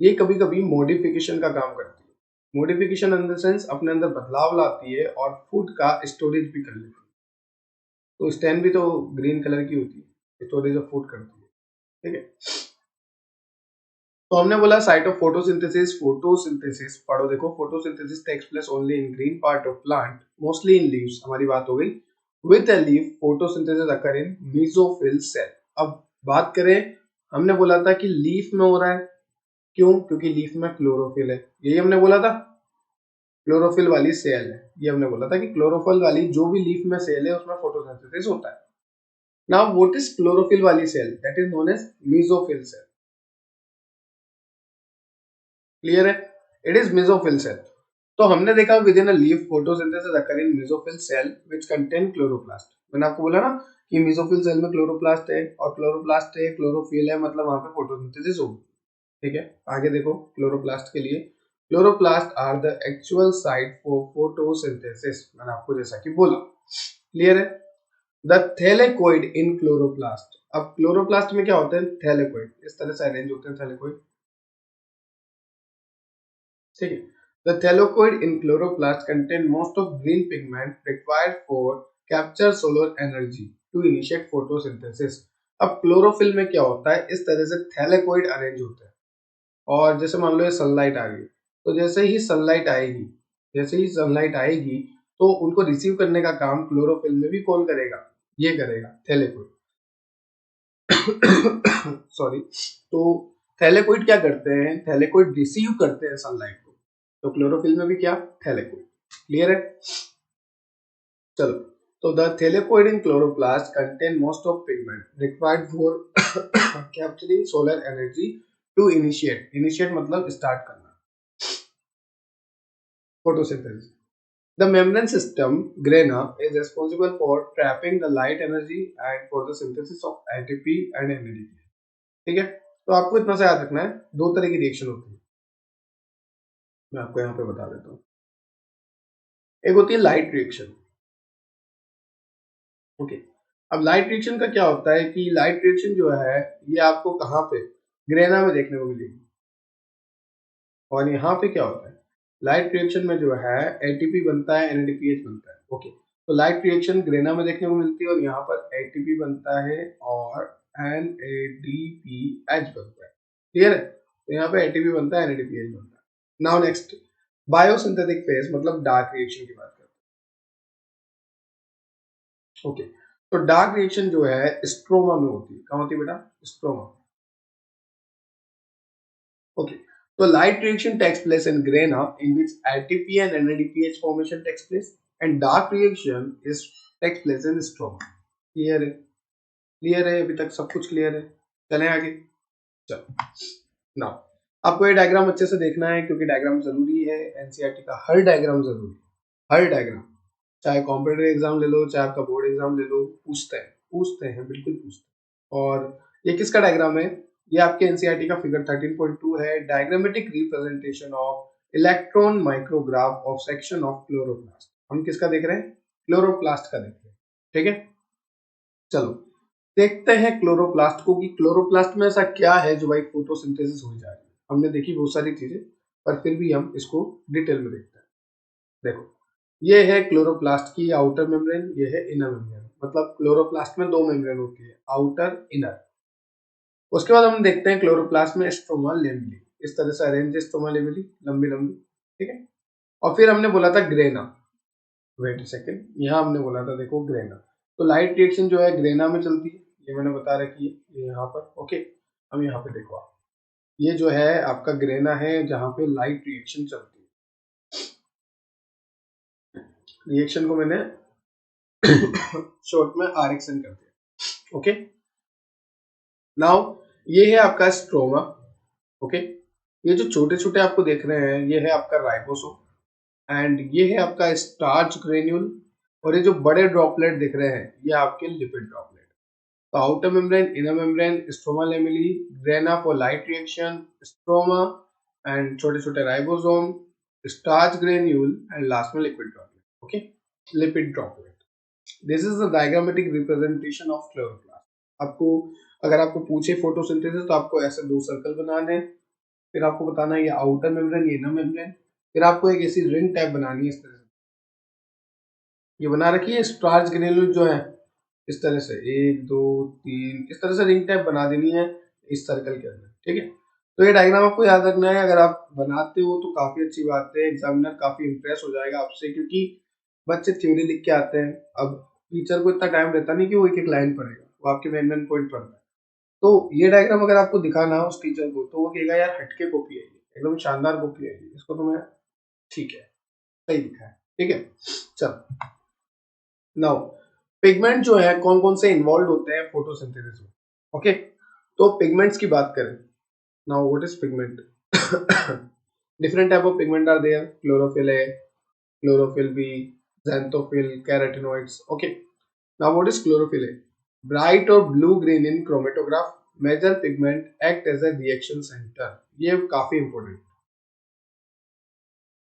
ये कभी कभी मॉडिफिकेशन का काम करती है। मॉडिफिकेशन इन द सेंस अपने अंदर बदलाव लाती है और फूड का स्टोरेज भी कर लेती है। तो स्टेम भी तो ग्रीन कलर की होती है, स्टोरेज ऑफ फूड करती है, ठीक है। तो हमने बोला साइट ऑफ फोटोसिंथेसिस, फोटोसिंथेसिस पढ़ो, देखो photosynthesis takes place only in green part of plant, mostly in leaves, हमारी बात हो गई। With a leaf photosynthesis occur in mesophyll cell. अब बात करें, हमने बोला था कि लीफ में हो रहा है, क्यों? क्योंकि लीफ में क्लोरोफिल है, यही हमने बोला था। क्लोरोफिल वाली सेल है, ये हमने बोला था कि क्लोरोफिल वाली जो भी लीफ में सेल है उसमें फोटोसिंथेसिस होता है। नाउ व्हाट इज क्लोरोफिल वाली cell? That is known as mesophyll cell. Clear है? It is mesophyll cell. तो हमने देखा within a leaf photosynthesis occur in mesophyll cell which contain chloroplast. मैंने आपको बोला ना कि मेसोफिल सेल में क्लोरोप्लास्ट है, और क्लोरोप्लास्ट है, क्लोरोफिल है, मतलब वहां पे फोटोसिंथेसिस होगी, ठीक है। आगे देखो, क्लोरोप्लास्ट के लिए, chloroplast are the actual site for photosynthesis, मैंने आपको जैसा कि बोला। क्लियर है? The thylakoid in chloroplast. अब क्लोरोप्लास्ट में क्या होते हैं? थैलेकोइड, इस तरह से अरेंज होते हैं थैलेकोइड, ठीक है। The thylakoid in chloroplast contain most of green pigment required for capture solar energy to initiate photosynthesis। अब क्लोरोफिल में क्या होता है, इस तरह से थैलेकोइड अरेंज होते हैं। और जैसे मान लो ये सनलाइट आ गई, तो जैसे ही सनलाइट आएगी तो उनको रिसीव करने का काम क्लोरोफिल में भी कौन करेगा? ये करेगा, थैलेकोइड। सॉरी। तो थैलेकोइड क्या करते हैं? थैलेकोइड रिसीव करते हैं सनलाइट को। तो क्लोरोफिल में भी क्या? थैलेकोइड। क्लियर है? चलो, तो the thylakoid in chloroplast contain most of pigment required for capturing solar energy to initiate मतलब स्टार्ट करना photosynthesis. The membrane system grana is responsible for trapping the light energy and for the synthesis of ATP and NADP। ठीक है, तो आपको इतना सा याद रखना है, दो तरह की रिएक्शन होती है, मैं आपको यहाँ पे बता देता हूँ। एक होती है लाइट रिएक्शन, ओके। अब लाइट रिएक्शन का क्या होता है कि लाइट रिएक्शन जो है ये आपको कहाँ पे? ग्रेना में देखने को मिलेगी। और यहाँ पे क्या होता है? लाइट रिएक्शन में जो है एटीपी बनता है, एनएडीपीएच बनता है, ओके। तो लाइट रिएक्शन ग्रेना में देखने को मिलती है, और यहाँ पर एटीपी बनता है और एनएडीपीएच बनता है। क्लियर है? तो यहाँ पे एटीपी बनता है, एनएडीपीएच बनता है। नाउ नेक्स्ट, बायोसिंथेटिक फेज मतलब डार्क रिएक्शन की बात करते हैं, ओके। तो डार्क रिएक्शन जो है स्ट्रोमा में होती है। कहाँ होती है बेटा? Stroma, okay. So light reaction takes place in grana in which ATP and NADPH formation takes place, and dark reaction is takes place in stroma। Clear है? क्लियर है? अभी तक सब कुछ क्लियर है? चलें आगे। चलो, नाउ आपको ये डायग्राम अच्छे से देखना है क्योंकि डायग्राम जरूरी है, एनसीईआरटी का हर डायग्राम जरूरी है, हर डायग्राम। चाहे कॉम्पिटिटिव एग्जाम ले लो, चाहे आपका बोर्ड एग्जाम ले लो, पूछते हैं बिल्कुल पूछते हैं। और ये किसका डायग्राम है? ये आपके एनसीईआरटी का फिगर 13.2 है, diagrammatic representation of electron micrograph of section of chloroplast. हम किसका देख रहे हैं? क्लोरोप्लास्ट का देख रहे हैं। ठीक है, चलो देखते हैं क्लोरोप्लास्ट को कि क्लोरोप्लास्ट में ऐसा क्या है जो भाई फोटोसिंथेसिस हो जा रही है। हमने देखी बहुत सारी चीजें, पर फिर भी हम इसको डिटेल में देखते हैं। देखो, ये है क्लोरोप्लास्ट की आउटर मेम्ब्रेन, ये है इनर मेम्ब्रेन। मतलब क्लोरोप्लास्ट में दो मेम्ब्रेन होती है, आउटर इनर। उसके बाद हम देखते हैं क्लोरोप्लास्ट में स्ट्रोमा लेमिनी, इस तरह से अरेंज है स्ट्रोमा लेमिनी, लंबी लंबी। ठीक है, और फिर हमने बोला था ग्रेना। वेट अ सेकंड, यहाँ हमने बोला था देखो ग्रेना। तो लाइट रिएक्शन जो है ग्रेना में चलती है, ये मैंने बता रखी है ये यहाँ पर। ओके, अब यहाँ पे देखो आप, ये जो है आपका ग्रेना है जहाँ पे लाइट रिएक्शन चलती है। रिएक्शन को मैंने शॉर्ट में आरएक्सन कर दिया। ओके, नाउ ये है आपका स्ट्रोमा। ओके, ये जो छोटे छोटे आपको देख रहे हैं ये है आपका राइबोसोम, एंड ये है आपका स्टार्च ग्रेन्यूल, और ये जो बड़े ड्रॉपलेट दिख रहे हैं ये आपके लिपिड ड्रॉपलेट। तो outer membrane, inner membrane, stroma lamellae, grana for light reaction, stroma, and छोटे छोटे ribosome, starch granule, and last में lipid droplet. Okay, lipid droplet. This is the diagrammatic representation of chloroplast. आपको अगर आपको पूछे photosynthesis तो आपको ऐसे दो सर्कल बनाने हैं, फिर आपको बताना है ये आउटर मेम्ब्रेन, ये इनर मेम्ब्रेन, फिर आपको एक ऐसी रिंग टाइप बनानी है इस तरह से। ये बना रखी है स्टार्च ग्रेन्यूल जो है, इस तरह से 1 2 3 इस तरह से रिंग टाइप बना देनी है इस सर्कल के अंदर। ठीक है, तो ये डायग्राम आपको याद रखना है। अगर आप बनाते हो तो काफी अच्छी बात है, एग्जामिनर काफी इंप्रेस हो जाएगा आपसे, क्योंकि बच्चे थ्योरी लिख के आते हैं। अब टीचर को इतना टाइम रहता नहीं कि वो एक एक लाइन पढ़ेगा, वो आपके मेन मेन पॉइंट पढ़ता है। तो ये डायग्राम अगर आपको दिखाना हो उस टीचर को तो वो कहेगा यार हटके कॉपी है, एकदम शानदार कॉपी है, इसको तो मैं ठीक है सही लिखा है। ठीक है, चल नाउ पिगमेंट जो है कौन कौन से इन्वॉल्व होते हैं फोटोसिंथेसिस में। ओके, तो पिगमेंट्स की बात करें, now what is pigment? Different type of pigment are there, chlorophyll A, chlorophyll B, xanthophyll, carotenoids. Okay. Now what is chlorophyll A? Bright or blue green in chromatograph. Major pigment act as a reaction center. ये काफी important.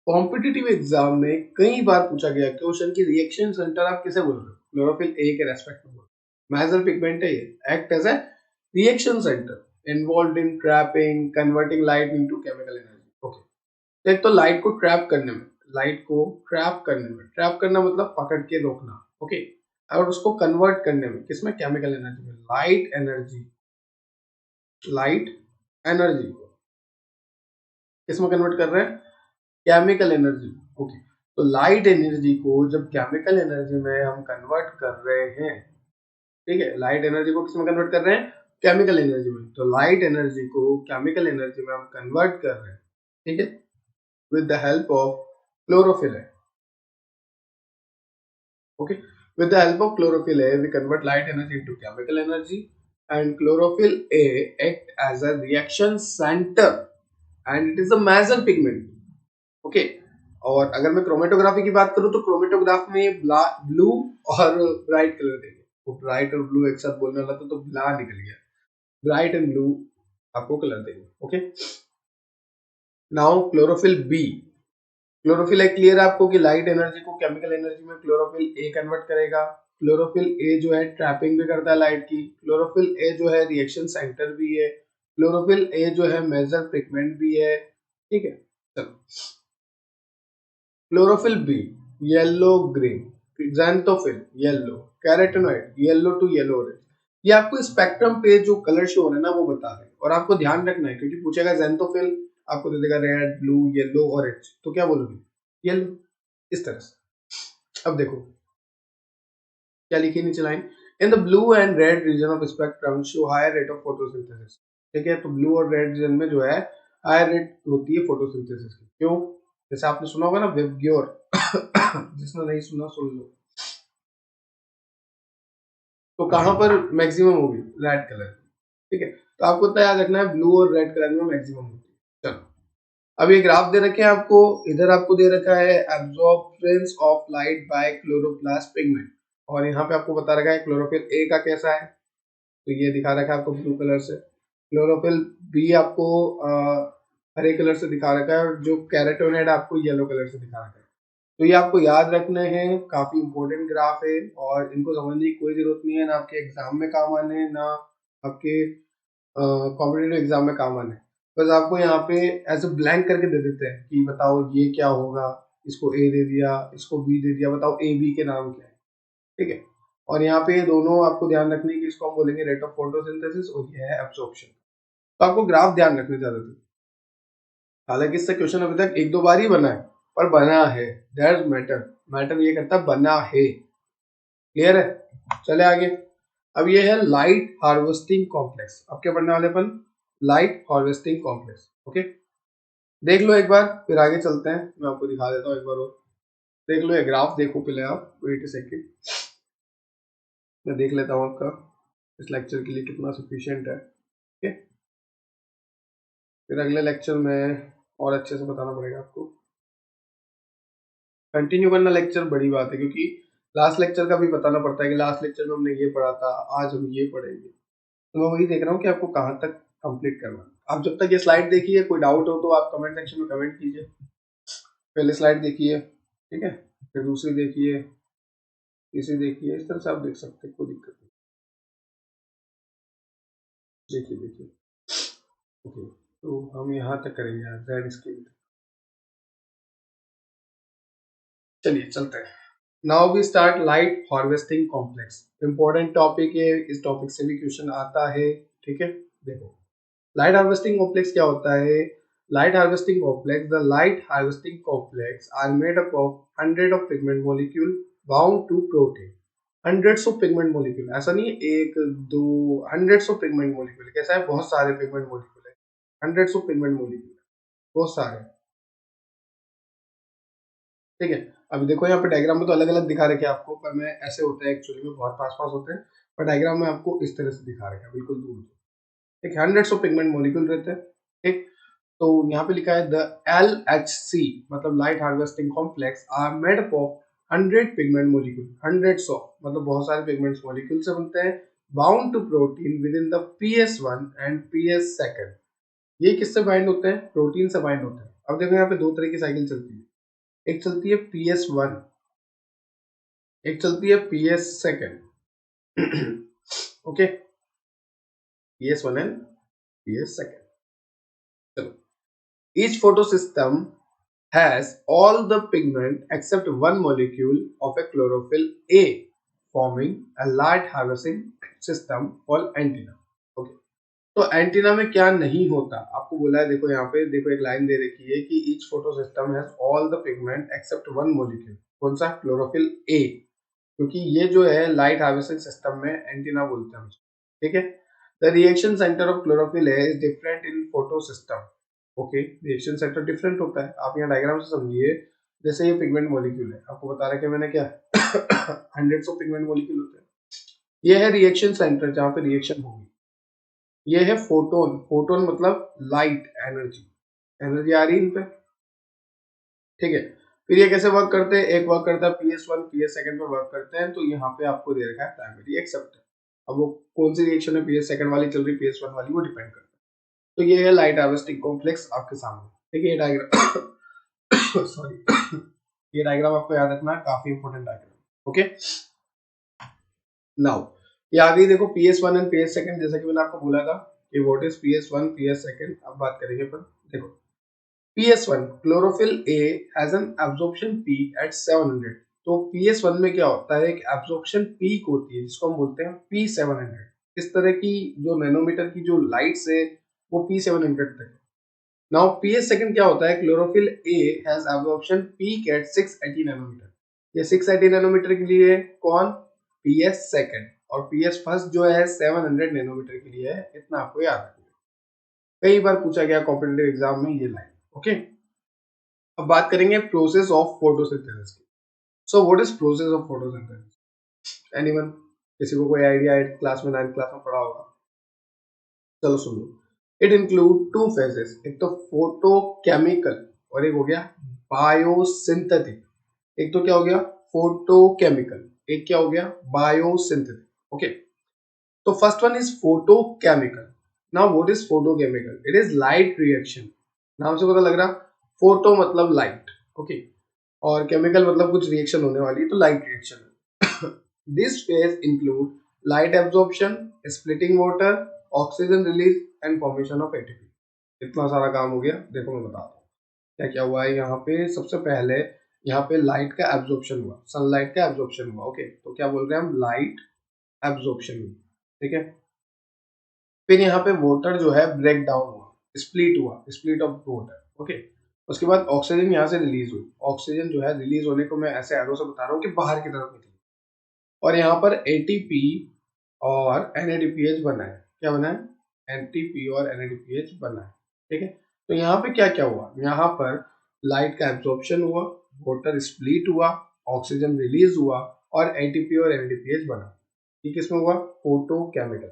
Competitive exam में कई बार पूछा गया question की reaction centre आप किसे बोल रहे हो? क्लोरोफिल ए के रेस्पेक्ट में बोल रहे हो। मेजर पिगमेंट है ये, act as a reaction centre involve in trapping converting light into chemical energy. Okay, एक तो लाइट को ट्रैप करने में, लाइट को ट्रैप करने में, ट्रैप करना मतलब पकड़ के रोकना। ओके, और उसको कन्वर्ट करने में किसमें? केमिकल एनर्जी में। लाइट एनर्जी, लाइट एनर्जी को किसमें कन्वर्ट कर रहे हैं? Chemical energy. ओके, तो लाइट एनर्जी को जब केमिकल एनर्जी में हम कन्वर्ट कर रहे हैं, ठीक है, लाइट एनर्जी को किसमें कन्वर्ट कर रहे हैं? केमिकल एनर्जी में। तो लाइट एनर्जी को केमिकल एनर्जी में हम कन्वर्ट कर रहे हैं, ठीक है, with the help of chlorophyll है। Okay, with the help of chlorophyll A, we convert light energy into chemical energy, and chlorophyll A act as a reaction center, and it is a major pigment. Okay, और अगर मैं chromatography की बात करूं तो chromatograph में blue और bright colour देंगे। वो ब्राइट और ब्लू एक साथ बोलने वाला था तो ब्ला निकल गया, ब्राइट एंड ब्लू आपको कलर देंगे। Okay, now chlorophyll b. Chlorophyll a clear है आपको कि लाइट एनर्जी को केमिकल एनर्जी में क्लोरोफिल ए कन्वर्ट करेगा। क्लोरोफिल ए जो है ट्रैपिंग भी करता है लाइट की। क्लोरोफिल ए जो है रिएक्शन सेंटर भी है। क्लोरोफिल ए जो है मेजर पिगमेंट भी है। ठीक है, चलो chlorophyll B yellow green, xanthophyll yellow, carotenoid yellow to yellow orange. ये आपको स्पेक्ट्रम पे जो कलर शो हो रहे हैं ना वो बता रहे हैं, और आपको ध्यान रखना है क्योंकि पूछेगा xanthophyll, आपको दे देगा रेड ब्लू येलो ऑरेंज, तो क्या बोलोगे? येलो, इस तरह से। अब देखो क्या लिखी नीचे line, in the blue and red region of spectrum show higher rate of photosynthesis. ठीक है, तो ब्लू और रेड रीजन में जो है हायर रेट होती है फोटोसिंथेसिस की। क्यों? जैसे आपने सुना होगा ना विबग्योर, जिसने नहीं सुना सुन लो। तो कहां पर मैक्सिमम होगी? Red colour. ठीक है, तो आपको इतना याद रखना है ब्लू और रेड कलर में मैक्सिमम होती है। चलो अब ये ग्राफ दे रखे हैं आपको, इधर आपको दे रखा है absorptions of light by chloroplast pigment, और यहाँ पे आपको बता रखा है क्लोरोफिल ए का कैसा है, तो ये दिखा रखा है आपको ब्लू कलर से। क्लोरोफिल बी आपको हरे कलर से दिखा रखा है, और जो कैरोटीनॉइड आपको येलो कलर से दिखा रखा है। तो ये आपको याद रखने हैं, काफी इंपॉर्टेंट ग्राफ है, और इनको समझने की कोई जरूरत नहीं है, ना आपके एग्जाम में काम आने हैं, ना आपके कॉम्पिटेटिव एग्जाम में काम आने हैं। बस आपको यहाँ पे एज ए ब्लैंक करके दे देते हैं कि बताओ ये क्या होगा, इसको ए दे दिया, इसको बी दे दिया, बताओ ए बी के नाम क्या है, ठीक है। और यहाँ पे ये दोनों आपको ध्यान रखने की, इसको हम बोलेंगे रेट ऑफ फोटोसिंथेसिस, और ये है एब्जॉर्प्शन। तो आपको ग्राफ ध्यान रखने जरूरत है। हालांकि इससे क्वेश्चन अभी तक एक दो बार ही बना है, पर बना है, दैट्स मैटर। मैटर ये करता बना है। क्लियर है? चले आगे। अब ये है लाइट हार्वेस्टिंग कॉम्प्लेक्स। अब क्या पढ़ने वाले अपन? Light harvesting complex. ओके, देख लो एक बार, फिर आगे चलते हैं। मैं आपको दिखा देता हूँ एक बार और। देख लो ये ग्राफ, देखो पहले आप, वेट अ सेकंड, मैं देख लेता हूँ आपका इस लेक्चर के लिए कितना सफिशिएंट है। ओके, फिर अगले लेक्चर में और अच्छे से बताना पड़ेगा आपको। कंटिन्यू करना लेक्चर बड़ी बात है, क्योंकि लास्ट लेक्चर का भी बताना पड़ता है कि लास्ट लेक्चर में हमने ये पढ़ा था, आज हम ये पढ़ेंगे। तो मैं वही देख रहा हूँ कि आपको कहाँ तक कंप्लीट करना है। आप जब तक ये स्लाइड देखिए, कोई डाउट हो तो आप कमेंट सेक्शन में कमेंट कीजिए। पहले स्लाइड देखिए, ठीक है, फिर दूसरी देखिए, तीसरी देखिए, इस तरह से आप देख सकते हैं, कोई दिक्कत नहीं। देखिए देखिए, ओके, तो हम यहाँ तक करेंगे आज जेड स्केल। चलिए चलते हैं। Now we start light harvesting complex. Important topic है, इस टॉपिक से भी क्वेश्चन आता है, ठीक है। देखो, लाइट हार्वेस्टिंग कॉम्प्लेक्स क्या होता है? Light harvesting complex, the light harvesting complex are made up of hundred of pigment molecule bound to protein. Hundreds of pigment molecule, ऐसा नहीं है एक दो, हंड्रेड्स ऑफ पिगमेंट मॉलिक्यूल। कैसा है? बहुत सारे पिगमेंट मॉलिक्यूल है, हंड्रेड्स ऑफ पिगमेंट मॉलिक्यूल, बहुत सारे, ठीक है। अभी देखो यहाँ पे डायग्राम में तो अलग अलग दिखा रखे हैं आपको, पर मैं ऐसे होता है एक्चुअली में, बहुत पास पास होते हैं, पर डायग्राम में आपको इस तरह से दिखा रखा है, बिल्कुल दूर, ठीक है। हंड्रेड्स ऑफ पिगमेंट मॉलिक्यूल रहते हैं, ठीक। तो यहाँ पे लिखा है द LHC, मतलब light harvesting complex, are made up of 100 pigment molecule, hundreds of मतलब बहुत सारे पिगमेंट्स मॉलिक्यूल से बनते हैं, bound to protein within the PS1 and PS2। ये किससे बाइंड होते हैं? प्रोटीन से बाइंड होते हैं। अब देखो यहाँ पे दो तरह की साइकिल चलती है, एक चलती है PS1, एक चलती है PS2। Okay, PS1 and PS2। चलो, each photosystem has all the pigment except one molecule of a chlorophyll A, forming a light harvesting system called antenna. Okay. तो एंटीना में क्या नहीं होता? आपको बोला है, देखो यहाँ पे, देखो एक लाइन दे रखी है कि each photosystem has all the pigment except one molecule. कौन सा? क्लोरोफिल ए, क्योंकि ये जो है लाइट हार्वेस्टिंग सिस्टम में एंटीना बोलते हैं, ठीक है। The reaction centre of chlorophyll A is different in photosystem. Okay, reaction centre different होता है, आप यहाँ डायग्राम से समझिए। जैसे ये पिगमेंट मॉलिक्यूल है, आपको बता रहा कि मैंने क्या हंड्रेड्स ऑफ पिगमेंट मॉलिक्यूल होते हैं। ये है रिएक्शन सेंटर, जहाँ पे रिएक्शन होगी। ये है फोटोन, फोटोन मतलब लाइट एनर्जी, एनर्जी आ रही है इन पे, ठीक है। फिर ये कैसे वर्क करते हैं? एक वर्क करता है PS1 PS2 पे वर्क करते हैं, तो यहाँ पे आपको दे रखा है प्राइमरी एक्सेप्टर। अब वो कौन सी रिएक्शन है, PS2 वाली चल रही, PS1 वाली, वो डिपेंड करता है। तो ये है लाइट हार्वेस्टिंग कॉम्प्लेक्स आपके सामने, ठीक है। ये डायग्राम सॉरी, ये डायग्राम आपको याद रखना है, काफी इंपॉर्टेंट डायग्राम। ओके, नाउ ये आगे देखो PS1 एंड PS2, जैसा कि मैंने आपको बोला था कि व्हाट इज PS1 PS2। अब बात करेंगे अपन। देखो, PS1 chlorophyll A has an absorption peak at 700। तो PS1 में क्या होता है? एक absorption peak होती है, जिसको हम बोलते हैं P700। इस तरह की जो नैनोमीटर की जो लाइट्स है, वो P700 तक है। नाउ PS2 क्या होता है? chlorophyll A has absorption peak at 680 nanometre. ये 680 नैनोमीटर के लिए है कौन? PS2। और PS फर्स्ट जो है 700 नैनोमीटर के लिए है। इतना आपको याद रखना, कई बार पूछा गया कॉम्पिटिटिव एग्जाम में ये लाइन। ओके, अब बात करेंगे प्रोसेस ऑफ फोटोसिंथेसिस की। So what is process of photosynthesis? Anyone? किसी को कोई आइडिया? 8th क्लास में, 9th क्लास में पढ़ा होगा। चलो सुन लो। इट इंक्लूड टू फेजेस, एक तो फोटोकेमिकल और एक हो गया बायोसिंथेटिक। एक तो क्या हो गया फोटोकेमिकल, एक क्या हो गया बायोसिंथेटिक। ओके, तो first one is photochemical. Now what is photochemical? It is light reaction. नाम से पता लग रहा, फोटो मतलब लाइट, ओके, और केमिकल मतलब कुछ रिएक्शन होने वाली है, तो light reaction. This phase include light absorption, splitting water, oxygen release and formation of ATP. इतना सारा काम हो गया। देखो मैं बताता हूँ क्या क्या हुआ है यहाँ पे। सबसे पहले यहाँ पे लाइट का एब्जॉर्प्शन हुआ, सनलाइट का एब्जॉर्प्शन हुआ। ओके, तो क्या बोल रहे हैं हम, लाइट एब्जॉर्प्शन हुआ, ठीक है। फिर यहाँ पे वाटर जो है ब्रेक डाउन हुआ, स्प्लिट हुआ, स्प्लिट ऑफ वाटर। ओके, उसके बाद ऑक्सीजन यहाँ से रिलीज हुई। ऑक्सीजन जो है रिलीज होने को मैं ऐसे एरो से बता रहा हूँ कि बाहर की तरफ निकली, और यहाँ पर एटीपी और एनएडीपीएच बना है। क्या बना है? एनटीपी और एनएडीपीएच बना है, ठीक है। तो यहाँ पे क्या क्या हुआ, यहाँ पर लाइट का एब्जॉर्प्शन हुआ, वाटर स्प्लिट हुआ, ऑक्सीजन रिलीज हुआ और एटीपी और एनएडीपीएच बना। ये किसमें हुआ? Photochemical.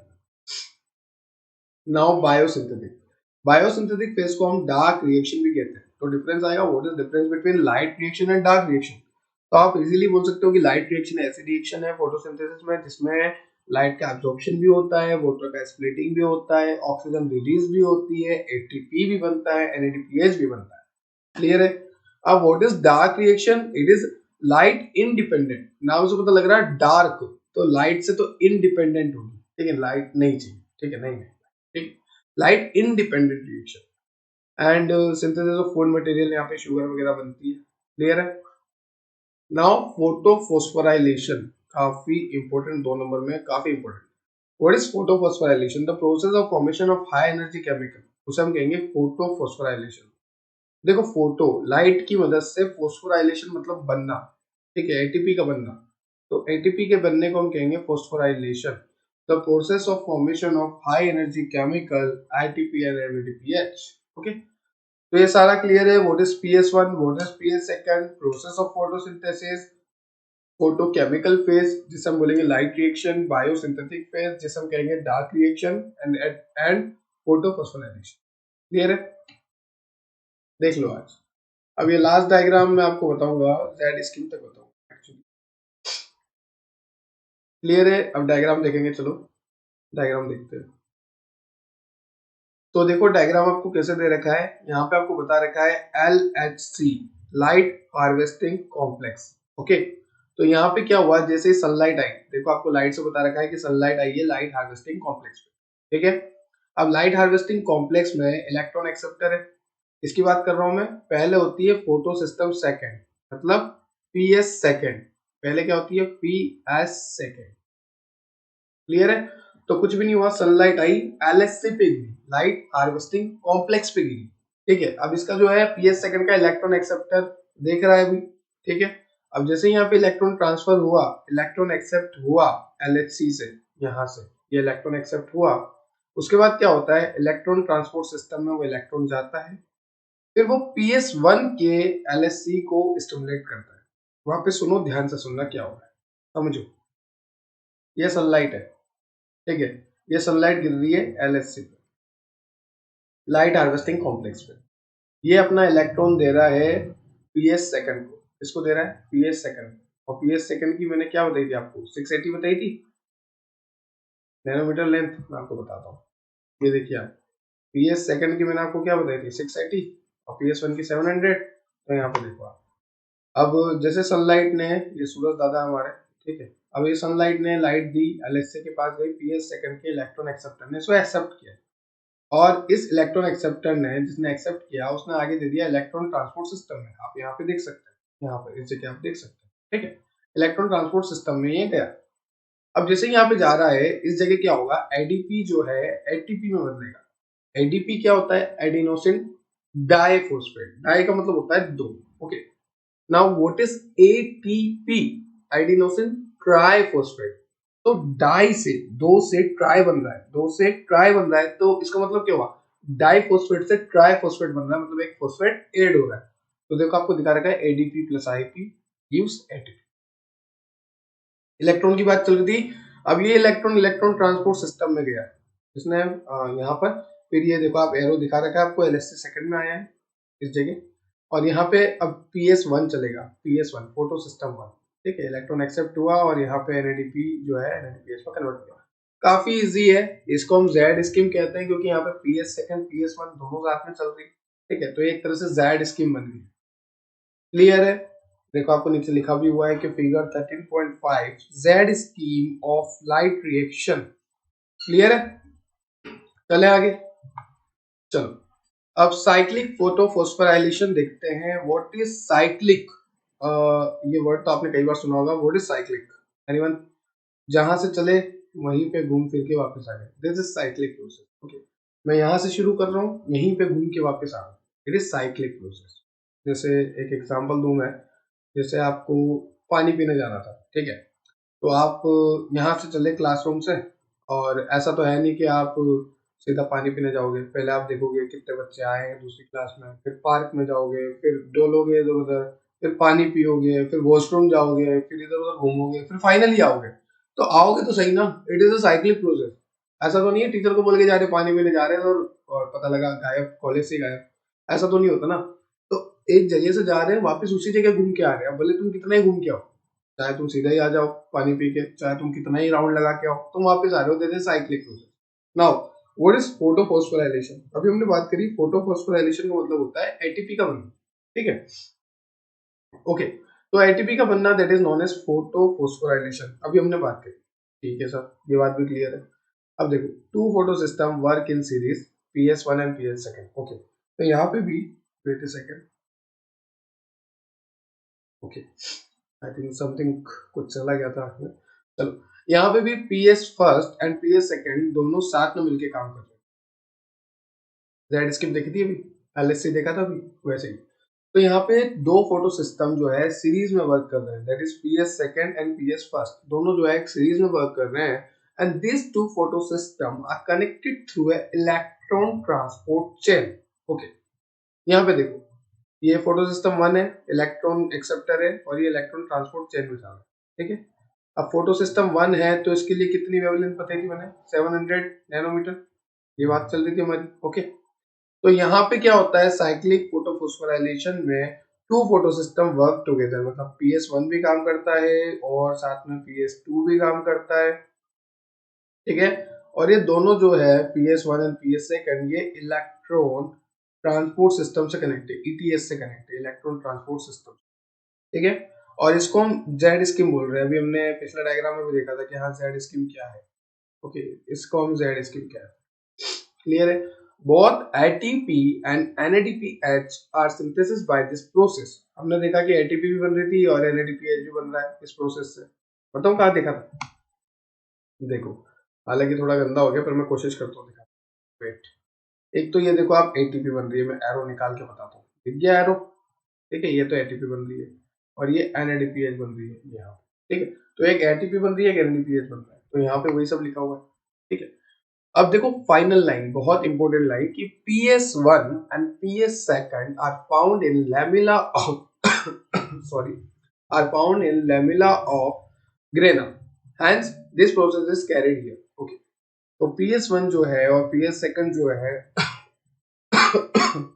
Now biosynthetic. Biosynthetic phase को हम डार्क रिएक्शन भी कहते हैं। तो डिफरेंस आएगा, what is difference between light reaction and dark reaction? तो आप इजीली बोल सकते हो कि लाइट रिएक्शन ऐसी रिएक्शन है फोटोसिंथेसिस में जिसमें लाइट का एब्जॉर्प्शन भी होता है, वाटर का स्प्लिटिंग भी होता है, ऑक्सीजन रिलीज भी होती है, एटीपी भी बनता है, एनएडीपीएच भी बनता है। क्लियर है? अब what is dark reaction? It is light independent. नाम से पता लग रहा है डार्क, तो लाइट से तो इंडिपेंडेंट होगी, ठीक है, लाइट नहीं चाहिए, ठीक है, नहीं, ठीक, light independent reaction. And synthesis of food material, यहाँ पे शुगर वगैरह बनती है। क्लियर है? नाउ फोटोफॉस्फोराइलेशन, काफी इंपॉर्टेंट, 2 नंबर में काफी important. What is photophosphorylation? The process of formation of high energy chemical, उसे हम कहेंगे फोटोफॉस्फोराइलेशन। देखो, फोटो लाइट की मदद से, फोस्फोराइलेशन मतलब बनना, ठीक है, एटीपी का बनना, तो एटीपी के बनने को हम कहेंगे phosphorylation. The process of formation of high energy chemical ATP and NADPH. Okay, तो ये सारा क्लियर है। What is PS1, what is PS2, process of photosynthesis, photochemical phase जिसे हम बोलेंगे लाइट रिएक्शन, बायोसिंथेटिक फेज जिसे हम कहेंगे dark reaction, and photophosphorylation. Clear है? देख लो आज। अब ये लास्ट डायग्राम मैं आपको बताऊंगा, जेड स्कीम तक बताऊंगा एक्चुअली। क्लियर है? अब डायग्राम देखेंगे, चलो डायग्राम देखते हैं। तो देखो डायग्राम आपको कैसे दे रखा है, यहाँ पे आपको बता रखा है LHC, light harvesting complex. Okay, तो यहाँ पे क्या हुआ, जैसे सनलाइट आई, देखो आपको लाइट से बता रखा है कि सनलाइट आई है लाइट हार्वेस्टिंग कॉम्प्लेक्स पे, ठीक है। अब लाइट हार्वेस्टिंग कॉम्प्लेक्स में इलेक्ट्रॉन एक्सेप्टर है, इसकी बात कर रहा हूं मैं। पहले होती है फोटो सिस्टम सेकंड, मतलब पीएस सेकंड। पहले क्या होती है? PS second. क्लियर है? तो कुछ भी नहीं हुआ, सनलाइट आई, एलएससी पे गिरी, लाइट हार्वेस्टिंग कॉम्प्लेक्स पे गिरी, ठीक है। अब इसका जो है पीएस सेकंड का इलेक्ट्रॉन एक्सेप्टर देख रहा है अभी, ठीक है। अब जैसे यहाँ पे इलेक्ट्रॉन ट्रांसफर हुआ, इलेक्ट्रॉन एक्सेप्ट हुआ एलएचसी से, यहाँ से ये इलेक्ट्रॉन एक्सेप्ट हुआ, उसके बाद क्या होता है, इलेक्ट्रॉन ट्रांसपोर्ट सिस्टम में वो इलेक्ट्रॉन जाता है, फिर वो PS1 के LHC को स्टिमुलेट करता है। वहां पे सुनो, ध्यान से सुनना क्या हो रहा है, समझो। ये सनलाइट है, ठीक है, ये सनलाइट गिर रही है LHC पे, लाइट हार्वेस्टिंग कॉम्प्लेक्स पे। ये अपना इलेक्ट्रॉन दे रहा है PS सेकंड को, इसको दे रहा है PS सेकंड, और PS सेकंड की मैंने क्या बताई थी आपको, 680 बताई थी नैनोमीटर लेंथ। मैं आपको बताता हूँ, ये देखिए आप, PS सेकंड की मैंने आपको क्या बताई थी, 680, और PS1 की 700। तो यहाँ पे देखो आप, अब जैसे सनलाइट ने, ये सूरज दादा हमारे, ठीक है, अब ये सनलाइट ने लाइट दी, एलएचसी के पास गई, पीएस सेकंड के इलेक्ट्रॉन एक्सेप्टर ने इसको एक्सेप्ट किया, और इस इलेक्ट्रॉन एक्सेप्टर ने, जिसने एक्सेप्ट किया, उसने आगे दे दिया इलेक्ट्रॉन ट्रांसपोर्ट सिस्टम में। आप यहाँ पे देख सकते हैं, यहाँ पर इस जगह आप देख सकते हैं, ठीक है, इलेक्ट्रॉन ट्रांसपोर्ट सिस्टम में ये गया। अब जैसे यहाँ पे जा रहा है, इस जगह क्या होगा, एडीपी जो है एटीपी में बदलेगा। एडीपी क्या होता है, एडिनोसिन डाइफॉस्फेट, डाई का मतलब होता है दो, okay. Now what is ATP? Adenosine triphosphate. तो डाई से, दो से ट्राई बन रहा है, दो से ट्राई बन रहा है, तो इसका मतलब क्या हुआ, डाइफॉस्फेट से ट्राइफॉस्फेट बन रहा है, मतलब एक फॉस्फेट ऐड हो रहा है। तो देखो आपको दिखा रखा है ADP plus IP gives ATP। Electron की बात चल रही थी। अब ये इलेक्ट्रॉन इलेक्ट्रॉन ट्रांसपोर्ट सिस्टम में गया, इसने यहाँ पर फिर ये देखो आप एरो दिखा रखा है आपको, LSC सेकंड में आया है इस जगह, और यहाँ पे अब PS1 चलेगा, PS1 फोटो सिस्टम 1, ठीक है, इलेक्ट्रॉन एक्सेप्ट हुआ और यहाँ पे NADP जो है NADPH में कन्वर्ट हुआ। काफी इजी है, इसको हम Z स्कीम कहते हैं क्योंकि यहाँ पे PS सेकंड PS1 दोनों साथ में चल रही है, ठीक है, तो एक तरह से Z स्कीम बन गई। क्लियर है? देखो आपको नीचे लिखा भी हुआ है कि figure 13.5 Z scheme of light reaction. Clear है? चले आगे, चलो अब साइक्लिक फोटोफॉस्फोराइलेशन देखते हैं। What is cyclic? ये वर्ड तो आपने कई बार सुना होगा। What is cyclic? एनीवन? जहां से चले वहीं पे घूम फिर के वापस आ गए, this is cyclic process. Okay, मैं यहाँ से शुरू कर रहा हूँ, यहीं पे घूम के वापस आ रहा हूँ, इट इज साइक्लिक प्रोसेस। जैसे एक एग्जांपल दूं मैं, जैसे आपको पानी पीने जाना था, ठीक है, तो आप यहाँ से चले क्लासरूम से, और ऐसा तो है नहीं कि आप सीधा पानी पीने जाओगे, पहले आप देखोगे कितने बच्चे आए हैं दूसरी क्लास में, फिर पार्क में जाओगे, फिर डोलोगे इधर उधर, फिर पानी पियोगे, फिर वॉशरूम जाओगे, फिर इधर उधर घूमोगे, फिर फाइनली आओगे। तो आओगे तो सही ना, it is a cyclic process. ऐसा तो नहीं है टीचर को बोल के जा रहे पानी पीने जा रहे हैं और पता लगा गायब, कॉलेज से गायब, ऐसा तो नहीं होता ना। तो एक जगह से जा रहे हैं वापस उसी जगह घूम के आ रहे हैं, भले तुम कितना ही घूम के आओ, चाहे तुम सीधा ही आ जाओ पानी पी के, चाहे तुम कितना ही राउंड लगा के आओ, तुम वापस आ रहे हो, जैसे cyclic process. Now what is photophosphorylation? अभी हमने बात करी फोटोफॉस्फोराइलेशन का मतलब होता है एटीपी का बनना, ठीक है, ओके। तो एटीपी का बनना that is known as photophosphorylation, अभी हमने बात करी, ठीक है सर, ये बात भी क्लियर है। अब देखो two photosystem work in series, PS1 and PS second, okay, तो यहाँ पे भी wait a second, okay, I think something कुछ चला गया था। चलो यहाँ पे भी PS first and PS second दोनों साथ में मिलके काम कर रहे हैं। जेड स्किप देखी थी अभी, LSC देखा था अभी, वैसे ही। तो यहाँ पे दो फोटो सिस्टम जो है सीरीज में वर्क कर रहे हैं, that is PS second and PS first, दोनों जो है एक सीरीज में वर्क कर रहे हैं, and this two photosystem are connected through a electron transport chain. Okay, यहाँ पे देखो ये फोटो सिस्टम 1 है, इलेक्ट्रॉन एक्सेप्टर है, और ये इलेक्ट्रॉन ट्रांसपोर्ट चेन में जा रहा है, ठीक है। अब फोटो सिस्टम 1 है तो इसके लिए कितनी वेवलेंथ बताई थी मैंने? 700 नैनोमीटर, ये बात चल रही थी हमारी, ओके। तो यहाँ पे क्या होता है साइक्लिक फोटोफॉस्फोराइलेशन में, two photosystem work together, मतलब PS1 भी काम करता है और साथ में PS2 भी काम करता है, ठीक है। और ये दोनों जो है PS1 एंड PS सेकंड, ये इलेक्ट्रॉन ट्रांसपोर्ट सिस्टम से कनेक्ट है, ETS से कनेक्ट है, इलेक्ट्रॉन ट्रांसपोर्ट सिस्टम, ठीक है। और इसको हम जेड स्कीम बोल रहे हैं, अभी हमने पिछले डायग्राम में भी देखा था कि हाँ जेड स्कीम क्या है, ओके, इसको हम जेड स्कीम क्या है, क्लियर है। both ATP and NADPH are synthesis by this process। हमने देखा कि ATP भी बन रही थी और NADPH भी बन रहा है इस प्रोसेस से। बताओ कहाँ देखा था? देखो, हालांकि थोड़ा गंदा हो गया पर मैं कोशिश करता हूँ दिखाने। वेट, एक तो ये देखो आप ATP बन रही है, मैं एरो निकाल के बताता हूँ, दिख गया एरो, ठीक है, ये तो ATP बन रही है और ये NADPH बन रही है यहाँ, ठीक है। तो एक ATP बन रही है, एक NADPH बन रहा है, तो यहाँ पे वही सब लिखा हुआ है, ठीक है। अब देखो फाइनल लाइन, बहुत इंपॉर्टेंट लाइन, कि PS1 and PS second are found in lamella of sorry, are found in lamella of grana, hence this process is carried here, okay. तो PS1 जो है और PS सेकंड जो है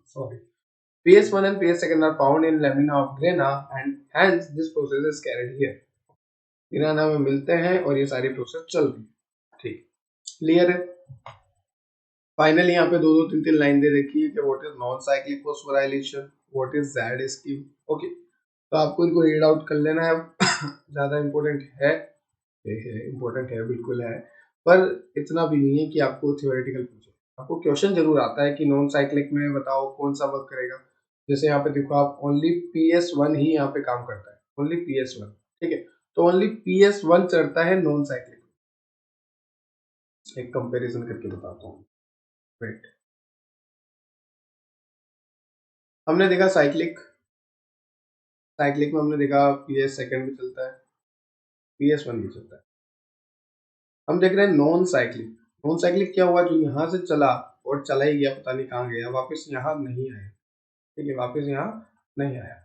sorry, PS1 and PS second are found in lamina of grana and hence this process is carried here। Grana में मिलते हैं और ये सारी प्रोसेस चल रही है, ठीक, क्लियर है। फाइनली यहाँ पे दो दो तीन तीन लाइन दे रखी है कि what is non cyclic phosphorylation, what is Z scheme, okay. तो आपको इनको रीड आउट कर लेना है ज्यादा इंपॉर्टेंट है, इंपॉर्टेंट है बिल्कुल है, पर इतना भी नहीं है कि आपको थ्योरेटिकल पूछे, आपको क्वेश्चन जरूर आता है कि नॉन साइक्लिक में बताओ कौन सा वर्क करेगा। जैसे यहाँ पे देखो आप, ओनली PS1 ही यहाँ पे काम करता है, ओनली PS1, ठीक है, तो ओनली PS1 चढ़ता है नॉन साइक्लिक। एक कंपैरिजन करके बताता हूँ, वेट, हमने देखा साइक्लिक, साइक्लिक में हमने देखा PS सेकंड भी चलता है, PS1 भी चलता है। हम देख रहे हैं नॉन साइक्लिक, नॉन साइक्लिक क्या हुआ, जो यहाँ से चला और चला ही गया, पता नहीं कहाँ गया, वापस यहाँ नहीं आया, ठीक है, वापस यहाँ नहीं आया।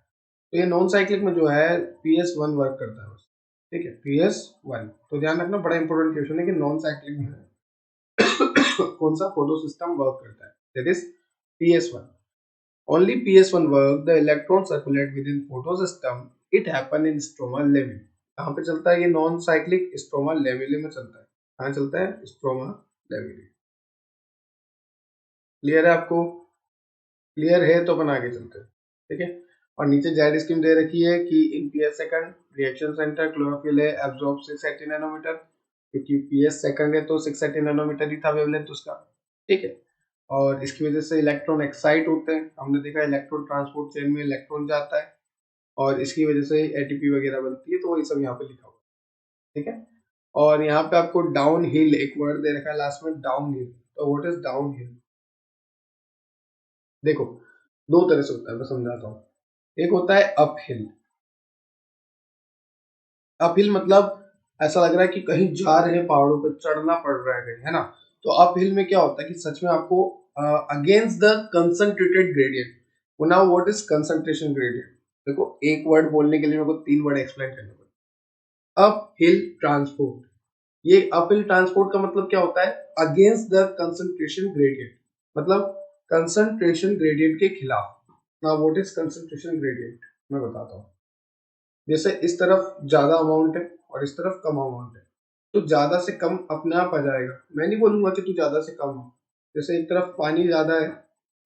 तो ये नॉन साइक्लिक में जो है PS1 वर्क करता है, ठीक है, PS1। तो ध्यान रखना, बड़ा इंपॉर्टेंट क्वेश्चन है कि नॉन साइक्लिक में कौन सा फोटो सिस्टम वर्क करता है, that is PS1. Only PS1 work, the electron circulate within photosystem. It happen in stroma lamella. कहाँ पे चलता है ये नॉन साइक्लिक? स्ट्रोमा लेमिले में चलता है. कहाँ चलता है? Stroma lamellae. क्लियर है आपको? क्लियर है तो अपन आगे चलते हैं. ठीक है. और नीचे जेड स्कीम दे रखी है कि इन PS second reaction centre chlorophyll है एब्जॉर्ब 680 नैनोमीटर, क्योंकि PS सेकंड है तो 680 नैनोमीटर ही था वेवलेंथ उसका. ठीक है. और इसकी वजह से इलेक्ट्रॉन एक्साइट होते हैं. हमने देखा इलेक्ट्रॉन ट्रांसपोर्ट चेन में इलेक्ट्रॉन जाता है और इसकी वजह से एटीपी वगैरह बनती है. तो वही सब यहाँ पे लिखा हुआ है. ठीक है. और यहाँ पे आपको डाउन हिल एक वर्ड दे रखा है लास्ट में, डाउन हिल. तो व्हाट इज डाउन हिल? देखो दो तरह से होता है, मैं समझाता हूँ. एक होता है अप हिल. अप हिल मतलब ऐसा लग रहा है कि कहीं जा रहे हैं, पहाड़ों पे चढ़ना पड़ रहा है कहीं, है ना. तो अप हिल में क्या होता है कि सच में आपको against the concentrated gradient. Now what is concentration gradient? देखो एक वर्ड बोलने के लिए मेरे को तीन वर्ड एक्सप्लेन करने पड़े. Up hill transport. ये अप हिल ट्रांसपोर्ट का मतलब क्या होता है? अगेंस्ट द कंसंट्रेशन ग्रेडियंट, मतलब कंसंट्रेशन ग्रेडियंट के खिलाफ. Now what is concentration gradient? मैं बताता हूँ. जैसे इस तरफ ज्यादा अमाउंट है और इस तरफ कम अमाउंट है, तो ज्यादा से कम अपने आप आ जाएगा. मैं नहीं बोलूंगा कि तू ज्यादा से कम हो. जैसे एक तरफ पानी ज्यादा है,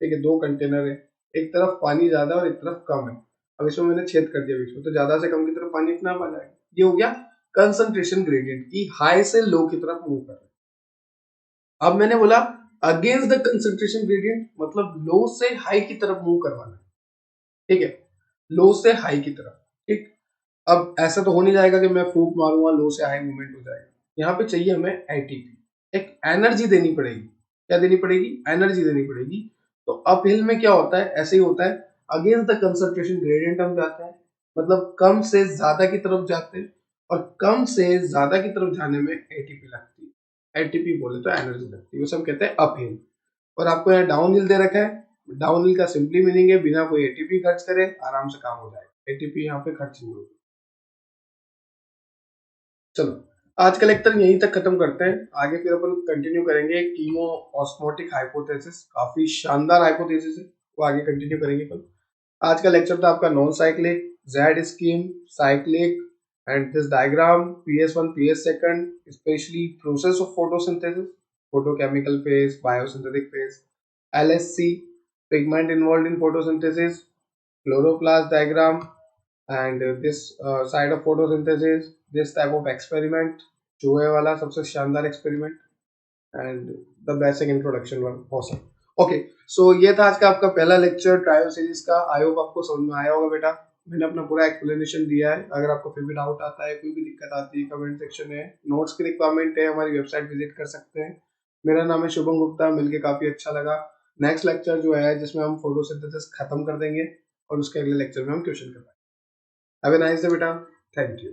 ठीक है, दो कंटेनर है, एक तरफ पानी ज्यादा और एक तरफ कम है. अब इसमें मैंने छेद कर दिया बीच में, तो ज्यादा से कम की तरफ पानी अपने आप आ जाएगा. ये हो गया कंसंट्रेशन ग्रेडियंट की हाई से लो की तरफ मूव कर रहा है. अब मैंने बोला अगेंस्ट द कंसंट्रेशन ग्रेडियंट, मतलब लो से हाई की तरफ मूव करवाना है. ठीक है, लो से हाई की तरफ. ठीक. अब ऐसा तो हो नहीं जाएगा कि मैं फूक मारूंगा लो से हाई मूवमेंट हो जाएगा. यहाँ पे चाहिए हमें एटीपी. एक एनर्जी देनी पड़ेगी. क्या देनी पड़ेगी? एनर्जी देनी पड़ेगी. तो अप हिल में क्या होता है? ऐसे ही होता है. अगेंस्ट द कंसंट्रेशन ग्रेडियंट हम जाते हैं, मतलब कम से ज्यादा की तरफ जाते हैं, और कम से ज्यादा की तरफ जाने में एटीपी लगती है. एटीपी बोले तो एनर्जी लगती है, उसे हम कहते हैं अप हिल. और आपको यहाँ डाउन हिल दे रखा है. डाउन हिल का सिंपली मीनिंग है बिना कोई एटीपी खर्च करे आराम से काम हो जाएगा. एटीपी यहाँ पे खर्च नहीं होगी. चलो आज का लेक्चर यहीं तक खत्म करते हैं. आगे फिर अपन कंटिन्यू करेंगे कीमो ऑस्मोटिक हाइपोथेसिस. काफी शानदार हाइपोथेसिस है, वो आगे कंटिन्यू करेंगे अपन. आज का लेक्चर था आपका non cyclic, Z scheme, cyclic, and this diagram PS1 PS second, specially process of photosynthesis, photochemical phase, biosynthetic phase, LSC, pigment involve in photosynthesis, chloroplast diagram, and this side of photosynthesis, this type of experiment, चूहे वाला सबसे शानदार experiment, and the basic introduction one awesome. Okay, so ये था आज का आपका पहला लेक्चर ट्रायो सीरीज का. आई होप आपको समझ में आया होगा बेटा. मैंने अपना पूरा एक्सप्लेनेशन दिया है. अगर आपको फिर भी डाउट आता है, कोई भी दिक्कत आती है, कमेंट सेक्शन है, नोट्स की रिक्वायरमेंट है, हमारी वेबसाइट विजिट कर सकते हैं. मेरा नाम है शुभम गुप्ता. मिलके काफी अच्छा लगा. नेक्स्ट लेक्चर जो है जिसमें हम फोटोसिंथेसिस खत्म कर देंगे और उसके अगले लेक्चर में हम क्वेश्चन कर पाएंगे. हैव अ नाइस डे बेटा. Thank you.